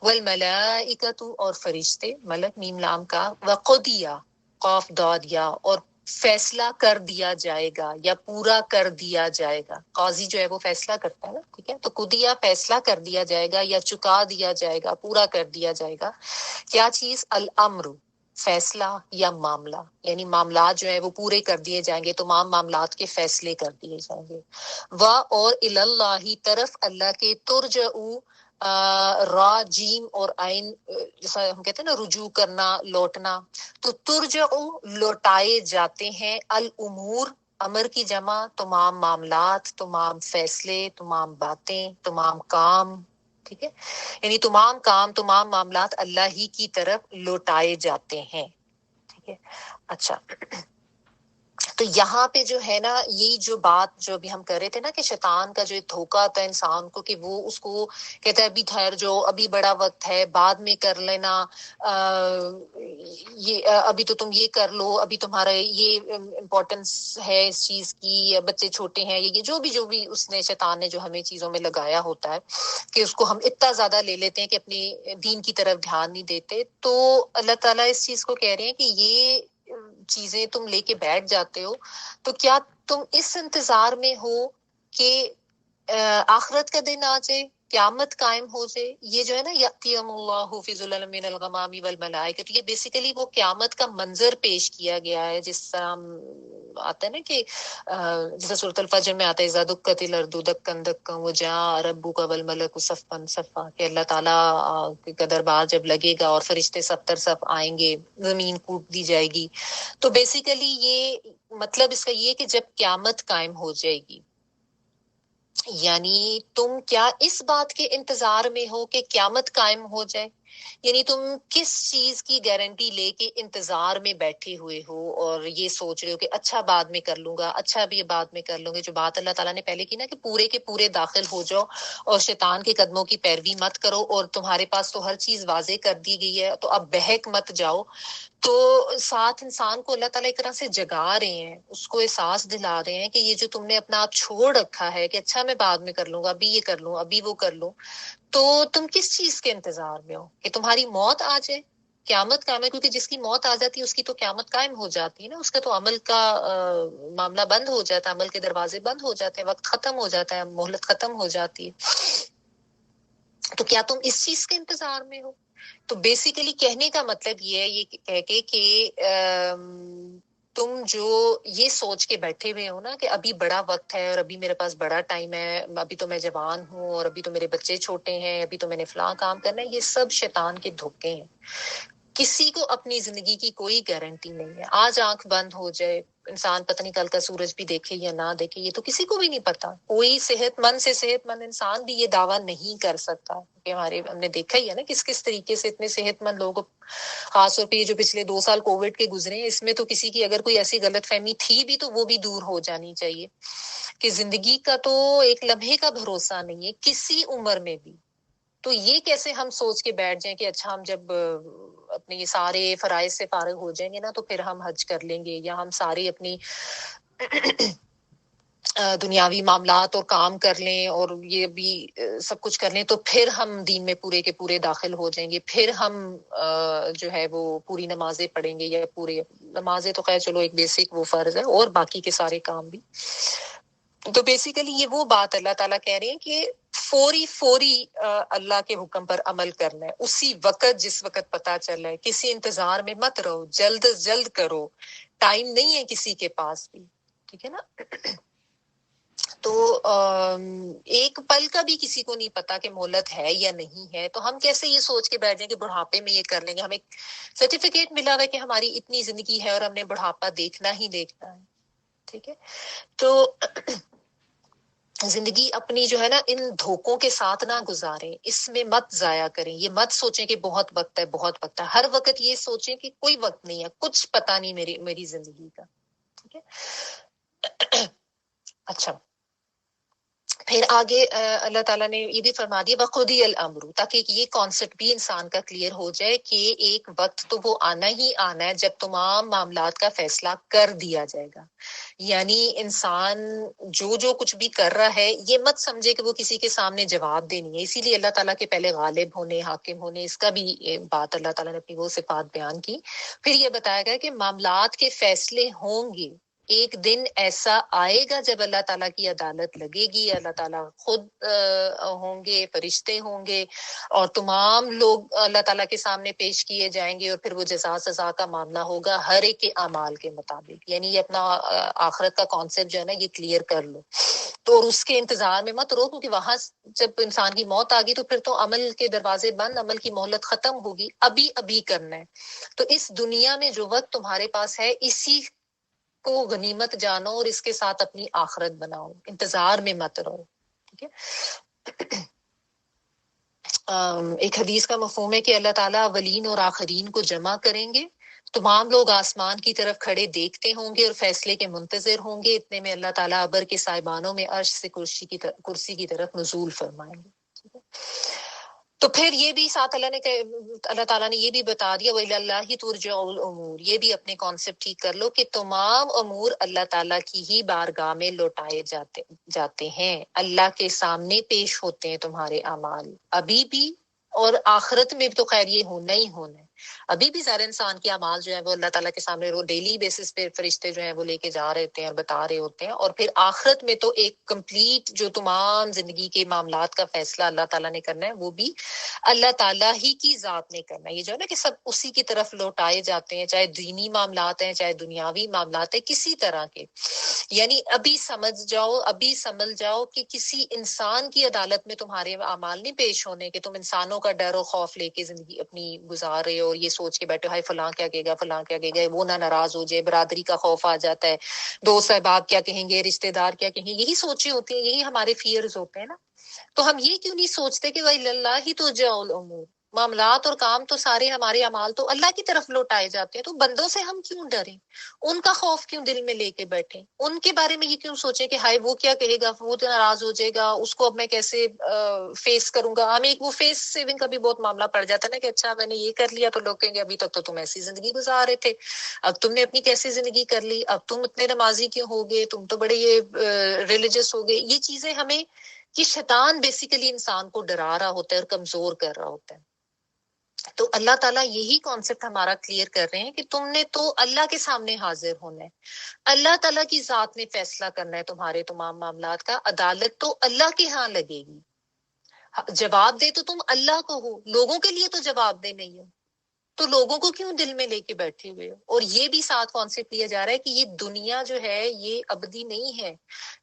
والملائکۃ، اور فرشتے، ملک میم لام کا، وقضیہ قاف داد یا، اور فیصلہ کر دیا جائے گا یا پورا کر دیا جائے گا۔ قاضی جو ہے وہ فیصلہ کرتا ہے نا، ٹھیک ہے، تو قضیہ فیصلہ کر دیا جائے گا یا چکا دیا جائے گا، پورا کر دیا جائے گا۔ کیا چیز؟ الامر، فیصلہ یا معاملہ، یعنی معاملات جو ہیں وہ پورے کر دیے جائیں گے، تمام معاملات کے فیصلے کر دیے جائیں گے۔ اور الی اللہ، طرف اللہ کے، ترجعو را جیم اور عین جیسا ہم کہتے ہیں نا رجوع کرنا لوٹنا، تو ترجع لوٹائے جاتے ہیں، الامور امر کی جمع تمام معاملات، تمام فیصلے، تمام باتیں، تمام کام، ٹھیک ہے، یعنی تمام کام تمام معاملات اللہ ہی کی طرف لوٹائے جاتے ہیں، ٹھیک ہے۔ اچھا، تو یہاں پہ جو ہے نا یہی جو بات جو ابھی ہم کر رہے تھے نا کہ شیطان کا جو ایک دھوکہ آتا ہے انسان کو کہ وہ اس کو کہتا ہے ابھی ٹھہر جو، ابھی بڑا وقت ہے، بعد میں کر لینا، یہ ابھی تو تم یہ کر لو، ابھی تمہارا یہ امپورٹنس ہے اس چیز کی، یا بچے چھوٹے ہیں، یہ جو بھی اس نے شیطان نے جو ہمیں چیزوں میں لگایا ہوتا ہے کہ اس کو ہم اتنا زیادہ لے لیتے ہیں کہ اپنی دین کی طرف دھیان نہیں دیتے، تو اللہ تعالیٰ اس چیز کو کہہ رہے ہیں کہ یہ چیزیں تم لے کے بیٹھ جاتے ہو، تو کیا تم اس انتظار میں ہو کہ آخرت کا دن آ جائے، قیامت قائم ہو جائے؟ یہ جو ہے نا یأتیم اللہ فی ظلل من الغمام والملائکہ، تو یہ بیسیکلی وہ قیامت کا منظر پیش کیا گیا ہے، جس طرح آتا ہے نا کہ جیسے سورۃ الفجر میں آتا ہے اذا دکت الارض دکا دکا وجاء ربک والملک صفا صفا، کہ اللہ تعالیٰ کا دربار جب لگے گا اور فرشتے صف در صف آئیں گے، زمین کوٹ دی جائے گی، تو بیسیکلی یہ مطلب اس کا یہ کہ جب قیامت قائم ہو جائے گی، یعنی تم کیا اس بات کے انتظار میں ہو کہ قیامت قائم ہو جائے؟ یعنی تم کس چیز کی گارنٹی لے کے انتظار میں بیٹھے ہوئے ہو اور یہ سوچ رہے ہو کہ اچھا بعد میں کر لوں گا، اچھا بھی بعد میں کر لوں گے؟ جو بات اللہ تعالیٰ نے پہلے کی نا کہ پورے کے پورے داخل ہو جاؤ اور شیطان کے قدموں کی پیروی مت کرو، اور تمہارے پاس تو ہر چیز واضح کر دی گئی ہے، تو اب بہک مت جاؤ، تو ساتھ انسان کو اللہ تعالیٰ ایک طرح سے جگا رہے ہیں، اس کو احساس دلا رہے ہیں کہ یہ جو تم نے اپنا آپ چھوڑ رکھا ہے کہ اچھا میں بعد میں کر لوں گا، ابھی یہ کر لوں، ابھی وہ کر لوں، تو تم کس چیز کے انتظار میں ہو؟ کہ تمہاری موت آ جائے، قیامت قائم ہے، کیونکہ جس کی موت آ جاتی ہے اس کی تو قیامت قائم ہو جاتی ہے نا، اس کا تو عمل کا معاملہ بند ہو جاتا ہے، عمل کے دروازے بند ہو جاتے ہیں، وقت ختم ہو جاتا ہے، مہلت ختم ہو جاتی ہے، تو کیا تم اس چیز کے انتظار میں ہو؟ تو بیسیکلی کہنے کا مطلب یہ ہے، یہ کہہ کے کہ تم جو یہ سوچ کے بیٹھے ہوئے ہو نا کہ ابھی بڑا وقت ہے اور ابھی میرے پاس بڑا ٹائم ہے، ابھی تو میں جوان ہوں اور ابھی تو میرے بچے چھوٹے ہیں، ابھی تو میں نے فلاں کام کرنا ہے، یہ سب شیطان کے دھوکے ہیں۔ کسی کو اپنی زندگی کی کوئی گارنٹی نہیں ہے، آج آنکھ بند ہو جائے انسان، پتہ نہیں کل کا سورج بھی دیکھے یا نہ دیکھے، یہ تو کسی کو بھی نہیں پتا، کوئی صحت مند سے صحت مند انسان بھی یہ دعویٰ نہیں کر سکتا، کہ ہم نے دیکھا ہی ہے نا کس طریقے سے اتنے صحت مند لوگوں، خاص طور پہ یہ جو پچھلے 2 سال کووڈ کے گزرے ہیں، اس میں تو کسی کی اگر کوئی ایسی غلط فہمی تھی بھی تو وہ بھی دور ہو جانی چاہیے، کہ زندگی کا تو ایک لمحے کا بھروسہ نہیں ہے کسی عمر میں بھی، تو یہ کیسے ہم سوچ کے بیٹھ جائیں کہ اچھا ہم جب اپنے یہ سارے فرائض سے فارغ ہو جائیں گے نا تو پھر ہم حج کر لیں گے، یا ہم ساری اپنی دنیاوی معاملات اور کام کر لیں اور یہ بھی سب کچھ کر لیں تو پھر ہم دین میں پورے کے پورے داخل ہو جائیں گے، پھر ہم جو ہے وہ پوری نمازیں پڑھیں گے، یا پورے نمازیں تو خیر چلو ایک بیسک وہ فرض ہے، اور باقی کے سارے کام بھی۔ تو بیسیکلی یہ وہ بات اللہ تعالیٰ کہہ رہے ہیں کہ فوری اللہ کے حکم پر عمل کرنا ہے، اسی وقت جس وقت پتہ چلا ہے، کسی انتظار میں مت رہو، جلد از جلد کرو، ٹائم نہیں ہے کسی کے پاس بھی، ٹھیک ہے نا۔ تو ایک پل کا بھی کسی کو نہیں پتا کہ مہلت ہے یا نہیں ہے، تو ہم کیسے یہ سوچ کے بیٹھ جائیں کہ بڑھاپے میں یہ کر لیں گے، ہمیں سرٹیفکیٹ ملا ہوا ہے کہ ہماری اتنی زندگی ہے اور ہم نے بڑھاپا دیکھنا ہی دیکھنا ہے، ٹھیک ہے۔ تو زندگی اپنی جو ہے نا ان دھوکوں کے ساتھ نہ گزاریں، اس میں مت ضائع کریں، یہ مت سوچیں کہ بہت وقت ہے بہت وقت ہے، ہر وقت یہ سوچیں کہ کوئی وقت نہیں ہے، کچھ پتا نہیں میری زندگی کا، ٹھیک ہے۔ اچھا، پھر آگے اللہ تعالیٰ نے یہ بھی فرما دیا وَقُضِیَ الْأَمْرُ، تاکہ یہ کانسیپٹ بھی انسان کا کلیئر ہو جائے کہ ایک وقت تو وہ آنا ہی آنا ہے جب تمام معاملات کا فیصلہ کر دیا جائے گا، یعنی انسان جو کچھ بھی کر رہا ہے یہ مت سمجھے کہ وہ کسی کے سامنے جواب دینی ہے، اسی لیے اللہ تعالیٰ کے پہلے غالب ہونے حاکم ہونے اس کا بھی بات اللہ تعالیٰ نے اپنی وہ صفات بیان کی، پھر یہ بتایا گیا کہ معاملات کے فیصلے ہوں گے، ایک دن ایسا آئے گا جب اللہ تعالیٰ کی عدالت لگے گی، اللہ تعالیٰ خود ہوں گے، فرشتے ہوں گے، اور تمام لوگ اللہ تعالیٰ کے سامنے پیش کیے جائیں گے، اور پھر وہ جزا سزا کا معاملہ ہوگا ہر ایک کے اعمال کے مطابق. یعنی یہ اپنا آخرت کا کانسیپٹ جو ہے نا یہ کلیئر کر لو. تو اور اس کے انتظار میں مت رہو، کیونکہ وہاں جب انسان کی موت آ گئی تو پھر تو عمل کے دروازے بند، عمل کی مہلت ختم ہوگی. ابھی ابھی کرنا ہے. تو اس دنیا میں جو وقت تمہارے پاس ہے اسی کو غنیمت جانو اور اس کے ساتھ اپنی آخرت بناؤ، انتظار میں مت رہو. ٹھیک ہے. ایک حدیث کا مفہوم ہے کہ اللہ تعالیٰ اولین اور آخرین کو جمع کریں گے. تمام لوگ آسمان کی طرف کھڑے دیکھتے ہوں گے اور فیصلے کے منتظر ہوں گے. اتنے میں اللہ تعالیٰ ابر کے سائبانوں میں عرش سے کرسی کی طرف نزول فرمائیں گے. تو پھر یہ بھی ساتھ اللہ تعالیٰ نے یہ بھی بتا دیا وَإِلَى اللَّهِ تُرْجَعُ الْأُمُورِ. یہ بھی اپنے کانسیپٹ ٹھیک کر لو کہ تمام امور اللہ تعالیٰ کی ہی بارگاہ میں لوٹائے جاتے ہیں. اللہ کے سامنے پیش ہوتے ہیں تمہارے اعمال ابھی بھی، اور آخرت میں بھی تو خیر یہ ہونا ہی ہونا ہے. ابھی بھی سارے انسان کے اعمال جو ہیں وہ اللہ تعالیٰ کے سامنے وہ ڈیلی بیسس پہ فرشتے جو ہیں وہ لے کے جا رہے ہوتے ہیں اور بتا رہے ہوتے ہیں. اور پھر آخرت میں تو ایک کمپلیٹ جو تمام زندگی کے معاملات کا فیصلہ اللہ تعالیٰ نے کرنا ہے وہ بھی اللہ تعالیٰ ہی کی ذات نے کرنا ہے. یہ جو ہے نا کہ سب اسی کی طرف لوٹائے جاتے ہیں، چاہے دینی معاملات ہیں چاہے دنیاوی معاملات ہیں کسی طرح کے. یعنی ابھی سمجھ جاؤ، ابھی سمجھ جاؤ کہ کسی انسان کی عدالت میں تمہارے اعمال نہیں پیش ہونے کہ تم انسانوں کا ڈر و خوف لے کے زندگی اپنی گزار رہے ہو اور یہ سوچ کے بیٹھے ہائے فلاں کیا کہے گا، فلاں کیا کہے گا، وہ نہ ناراض ہو جائے، برادری کا خوف آ جاتا ہے، دوست احباب کیا کہیں گے، رشتہ دار کیا کہیں گے. یہی سوچیں ہوتی ہیں، یہی ہمارے فیئرز ہوتے ہیں نا. تو ہم یہ کیوں نہیں سوچتے کہ وَإِلَى اللَّهِ تُرْجَعُ الْأُمُورِ، معاملات اور کام تو سارے ہمارے اعمال تو اللہ کی طرف لوٹائے جاتے ہیں. تو بندوں سے ہم کیوں ڈریں، ان کا خوف کیوں دل میں لے کے بیٹھیں، ان کے بارے میں یہ کیوں سوچیں کہ ہائے وہ کیا کہے گا، وہ تو ناراض ہو جائے گا، اس کو اب میں کیسے فیس کروں گا. ہمیں ایک وہ فیس سیونگ کا بھی بہت معاملہ پڑ جاتا ہے نا کہ اچھا میں نے یہ کر لیا تو لوگ کہیں گے ابھی تک تو تم ایسی زندگی گزار رہے تھے، اب تم نے اپنی کیسی زندگی کر لی، اب تم اتنے نمازی کیوں ہو گئے، تم تو بڑے یہ ریلیجس ہو گئے. یہ چیزیں ہمیں کہ شیطان بیسیکلی انسان کو ڈرا رہا ہوتا ہے اور کمزور کر رہا ہوتا ہے. تو اللہ تعالیٰ یہی کانسیپٹ ہمارا کلیئر کر رہے ہیں کہ تم نے تو اللہ کے سامنے حاضر ہونا ہے، اللہ تعالیٰ کی ذات میں فیصلہ کرنا ہے تمہارے تمام معاملات کا. عدالت تو اللہ کے ہاں لگے گی، جواب دے تو تم اللہ کو ہو، لوگوں کے لیے تو جواب دے نہیں ہو. تو لوگوں کو کیوں دل میں لے کے بیٹھے ہوئے ہو. اور یہ بھی ساتھ کانسیپٹ لیا جا رہا ہے کہ یہ دنیا جو ہے یہ ابدی نہیں ہے،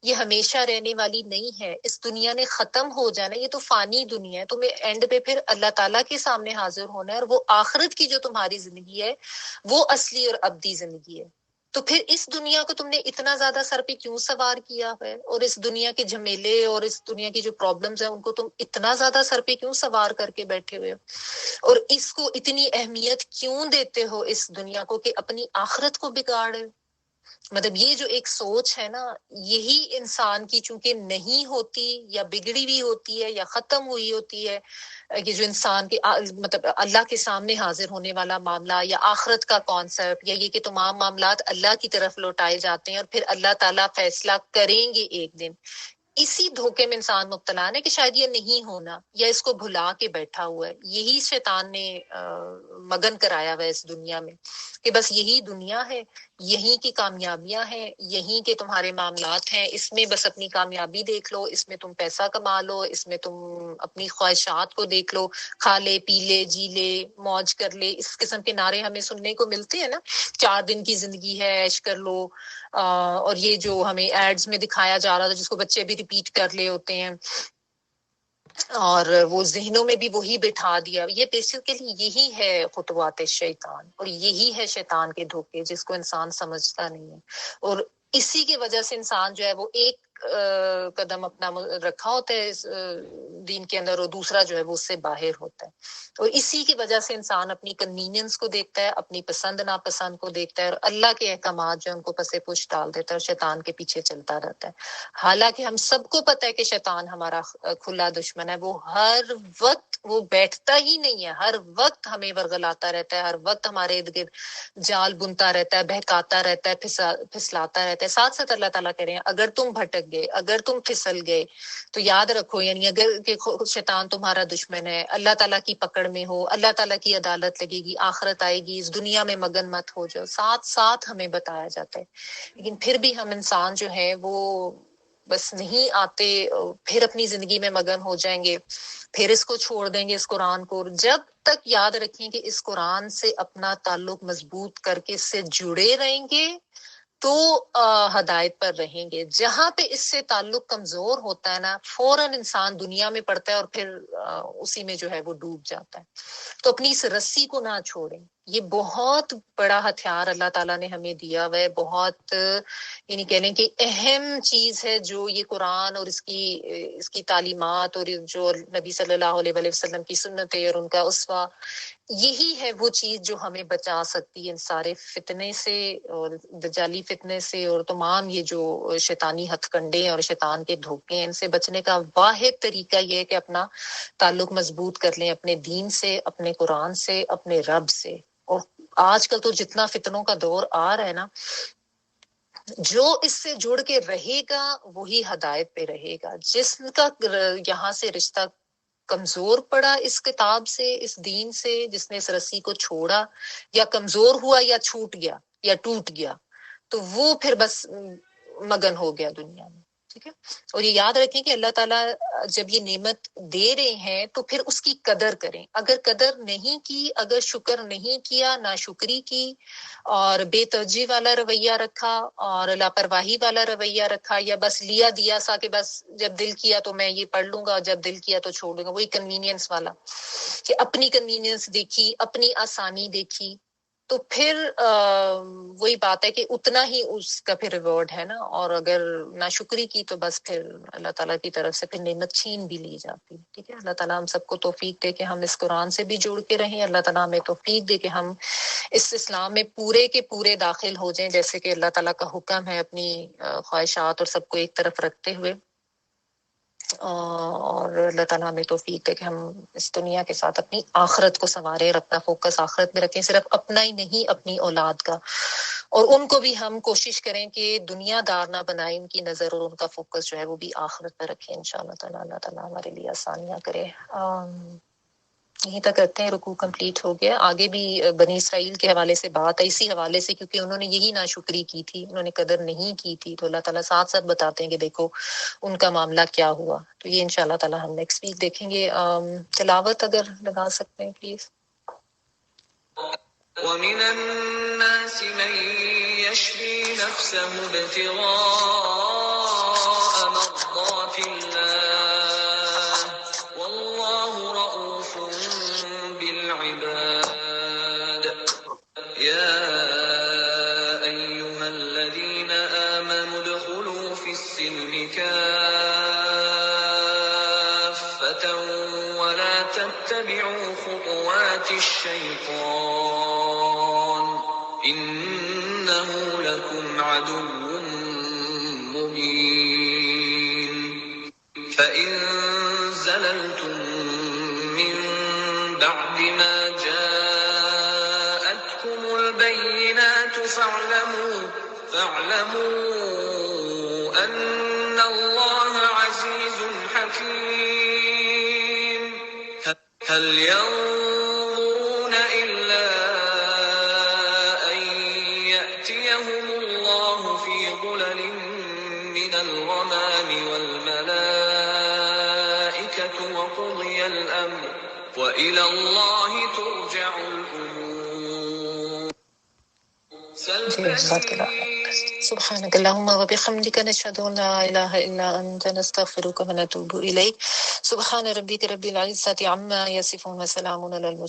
یہ ہمیشہ رہنے والی نہیں ہے. اس دنیا نے ختم ہو جانا، یہ تو فانی دنیا ہے. تمہیں اینڈ پہ پھر اللہ تعالیٰ کے سامنے حاضر ہونا ہے، اور وہ آخرت کی جو تمہاری زندگی ہے وہ اصلی اور ابدی زندگی ہے. تو پھر اس دنیا کو تم نے اتنا زیادہ سر پہ کیوں سوار کیا ہے، اور اس دنیا کے جھمیلے اور اس دنیا کی جو پرابلمز ہیں ان کو تم اتنا زیادہ سر پہ کیوں سوار کر کے بیٹھے ہوئے ہو، اور اس کو اتنی اہمیت کیوں دیتے ہو اس دنیا کو کہ اپنی آخرت کو بگاڑے. مطلب یہ جو ایک سوچ ہے نا، یہی انسان کی چونکہ نہیں ہوتی یا بگڑی ہوئی ہوتی ہے یا ختم ہوئی ہوتی ہے، یہ جو انسان کے مطلب اللہ کے سامنے حاضر ہونے والا معاملہ یا آخرت کا کانسیپٹ، یا یہ کہ تمام معاملات اللہ کی طرف لوٹائے جاتے ہیں اور پھر اللہ تعالیٰ فیصلہ کریں گے ایک دن. اسی دھوکے میں انسان مبتلا ہے کہ شاید یہ نہیں ہونا یا اس کو بھلا کے بیٹھا ہوا ہے. یہی شیطان نے مگن کرایا ہوا ہے اس دنیا میں کہ بس یہی دنیا ہے، یہیں کی کامیابیاں ہیں، یہیں کے تمہارے معاملات ہیں، اس میں بس اپنی کامیابی دیکھ لو، اس میں تم پیسہ کما لو، اس میں تم اپنی خواہشات کو دیکھ لو، کھا لے پی لے جی لے موج کر لے. اس قسم کے نعرے ہمیں سننے کو ملتے ہیں نا، 4 دن کی زندگی ہے عیش کر لو. اور یہ جو ہمیں ایڈز میں دکھایا جا رہا تھا جس کو بچے بھی ریپیٹ کر لے ہوتے ہیں اور وہ ذہنوں میں بھی وہی بٹھا دیا. یہ بیسیکلی یہی ہے خطوات شیطان، اور یہی ہے شیطان کے دھوکے جس کو انسان سمجھتا نہیں ہے. اور اسی کی وجہ سے انسان جو ہے وہ ایک قدم اپنا رکھا ہوتا ہے اس دین کے اندر، اور دوسرا جو ہے وہ اس سے باہر ہوتا ہے. اور اسی کی وجہ سے انسان اپنی کنوینئنس کو دیکھتا ہے، اپنی پسند ناپسند کو دیکھتا ہے، اور اللہ کے احکامات جو ان کو پسے پش ڈال دیتا ہے اور شیطان کے پیچھے چلتا رہتا ہے. حالانکہ ہم سب کو پتہ ہے کہ شیطان ہمارا کھلا دشمن ہے. وہ ہر وقت وہ بیٹھتا ہی نہیں ہے، ہر وقت ہمیں ورغلاتا رہتا ہے، ہر وقت ہمارے ارد گرد جال بنتا رہتا ہے، بہکاتا رہتا ہے، پھسلاتا رہتا ہے. ساتھ ساتھ اللہ تعالیٰ کہہ رہے ہیں اگر تم بھٹک گئے، اگر تم پھسل گئے تو یاد رکھو، یعنی اگر کہ شیطان تمہارا دشمن ہے، اللہ تعالیٰ کی پکڑ میں ہو، اللہ تعالیٰ کی عدالت لگے گی، آخرت آئے گی، اس دنیا میں مگن مت ہو جاؤ، ساتھ ساتھ ہمیں بتایا جاتا ہے. لیکن پھر بھی ہم انسان جو ہے وہ بس نہیں آتے، پھر اپنی زندگی میں مگن ہو جائیں گے، پھر اس کو چھوڑ دیں گے، اس قرآن کو. جب تک یاد رکھیں کہ اس قرآن سے اپنا تعلق مضبوط کر کے اس سے جڑے رہیں گے تو ہدایت پر رہیں گے. جہاں پہ اس سے تعلق کمزور ہوتا ہے نا، فوراً انسان دنیا میں پڑتا ہے اور پھر اسی میں جو ہے وہ ڈوب جاتا ہے. تو اپنی اس رسی کو نہ چھوڑیں. یہ بہت بڑا ہتھیار اللہ تعالیٰ نے ہمیں دیا ہوا ہے، بہت یعنی کہہ لیں کہ اہم چیز ہے جو یہ قرآن اور اس کی تعلیمات اور جو نبی صلی اللہ علیہ وسلم کی سنت ہے اور ان کا اسوہ، یہی ہے وہ چیز جو ہمیں بچا سکتی ہے ان سارے فتنے سے اور دجالی فتنے سے اور تمام یہ جو شیطانی ہتھ کنڈے ہیں اور شیطان کے دھوکے ہیں. ان سے بچنے کا واحد طریقہ یہ ہے کہ اپنا تعلق مضبوط کر لیں اپنے دین سے، اپنے قرآن سے، اپنے رب سے. اور آج کل تو جتنا فتنوں کا دور آ رہا ہے نا، جو اس سے جڑ کے رہے گا وہی ہدایت پہ رہے گا. جس کا یہاں سے رشتہ کمزور پڑا اس کتاب سے، اس دین سے، جس نے اس رسی کو چھوڑا یا کمزور ہوا یا چھوٹ گیا یا ٹوٹ گیا، تو وہ پھر بس مگن ہو گیا دنیا میں. ٹھیک ہے. اور یہ یاد رکھیں کہ اللہ تعالیٰ جب یہ نعمت دے رہے ہیں تو پھر اس کی قدر کریں. اگر قدر نہیں کی، اگر شکر نہیں کیا، ناشکری کی اور بے توجہی والا رویہ رکھا اور لاپرواہی والا رویہ رکھا، یا بس لیا دیا سا کہ بس جب دل کیا تو میں یہ پڑھ لوں گا اور جب دل کیا تو چھوڑ دوں گا، وہی کنوینئنس والا کہ اپنی کنوینئنس دیکھی، اپنی آسانی دیکھی، تو پھر وہی بات ہے کہ اتنا ہی اس کا پھر ریوارڈ ہے نا. اور اگر ناشکری کی تو بس پھر اللہ تعالیٰ کی طرف سے پھر نعمت چھین بھی لی جاتی. ٹھیک ہے. اللہ تعالیٰ ہم سب کو توفیق دے کہ ہم اس قرآن سے بھی جڑ کے رہیں. اللہ تعالیٰ ہمیں توفیق دے کہ ہم اس اسلام میں پورے کے پورے داخل ہو جائیں جیسے کہ اللہ تعالیٰ کا حکم ہے، اپنی خواہشات اور سب کو ایک طرف رکھتے ہوئے. اور اللہ تعالیٰ ہمیں توفیق دے کہ ہم اس دنیا کے ساتھ اپنی آخرت کو سنوارے اور اپنا فوکس آخرت میں رکھیں، صرف اپنا ہی نہیں اپنی اولاد کا. اور ان کو بھی ہم کوشش کریں کہ دنیا دار نہ بنائیں، ان کی نظر اور ان کا فوکس جو ہے وہ بھی آخرت پر رکھیں انشاءاللہ تعالیٰ. اللہ تعالیٰ ہمارے لیے آسانیاں کرے. یہیں تک کرتے ہیں، رکوع کمپلیٹ ہو گیا. آگے بھی بنی اسرائیل کے حوالے سے بات ہے، اسی حوالے سے، کیونکہ انہوں نے یہی ناشکری کی تھی، انہوں نے قدر نہیں کی تھی. تو اللہ تعالیٰ ساتھ ساتھ بتاتے ہیں کہ دیکھو ان کا معاملہ کیا ہوا. تو یہ انشاءاللہ تعالیٰ ہم نیکسٹ ویک دیکھیں گے. تلاوت اگر لگا سکتے ہیں پلیز. وَمِنَ النَّاسِ مَن يَشْرِي نَفْسَهُ ابْتِغَاءَ مَرْضَاتِ اللَّهِ وَاللَّهُ رَءُوفٌ بِالْعِبَادِ. يَا أَيُّهَا الَّذِينَ آمَنُوا ادْخُلُوا فِي السِّلْمِ كَافَّةً وَلَا تَتَّبِعُوا خُطُوَاتِ الشَّيْطَانِ إِنَّهُ لَكُمْ عَدُوٌّ مُّبِينٌ. فَإِن زَلَلْتُم مِّن بَعْدِ مَا جَاءَتْكُمُ الْبَيِّنَاتُ فَاعْلَمُوا أَنَّ اللَّهَ عَزِيزٌ حَكِيمٌ. هَلْ يَنظُرُونَ إِلَّا أَن يَأْتِيَهُمُ اللَّهُ فِي ظُلَلٍ مِّنَ الْغَمَامِ وَالْمَلَائِكَةُ وَقُضِيَ الْأَمْرُ وَإِلَى اللَّهِ تُرْجَعُ الْأُمُورُ. جی جزاک اللہ خیر. سبحانك اللهم وبحمدك نشهد ان لا اله الا انت نستغفرك ونتوب اليك. سبحان ربك رب العزة عما يصفون وسلام على المرسلين.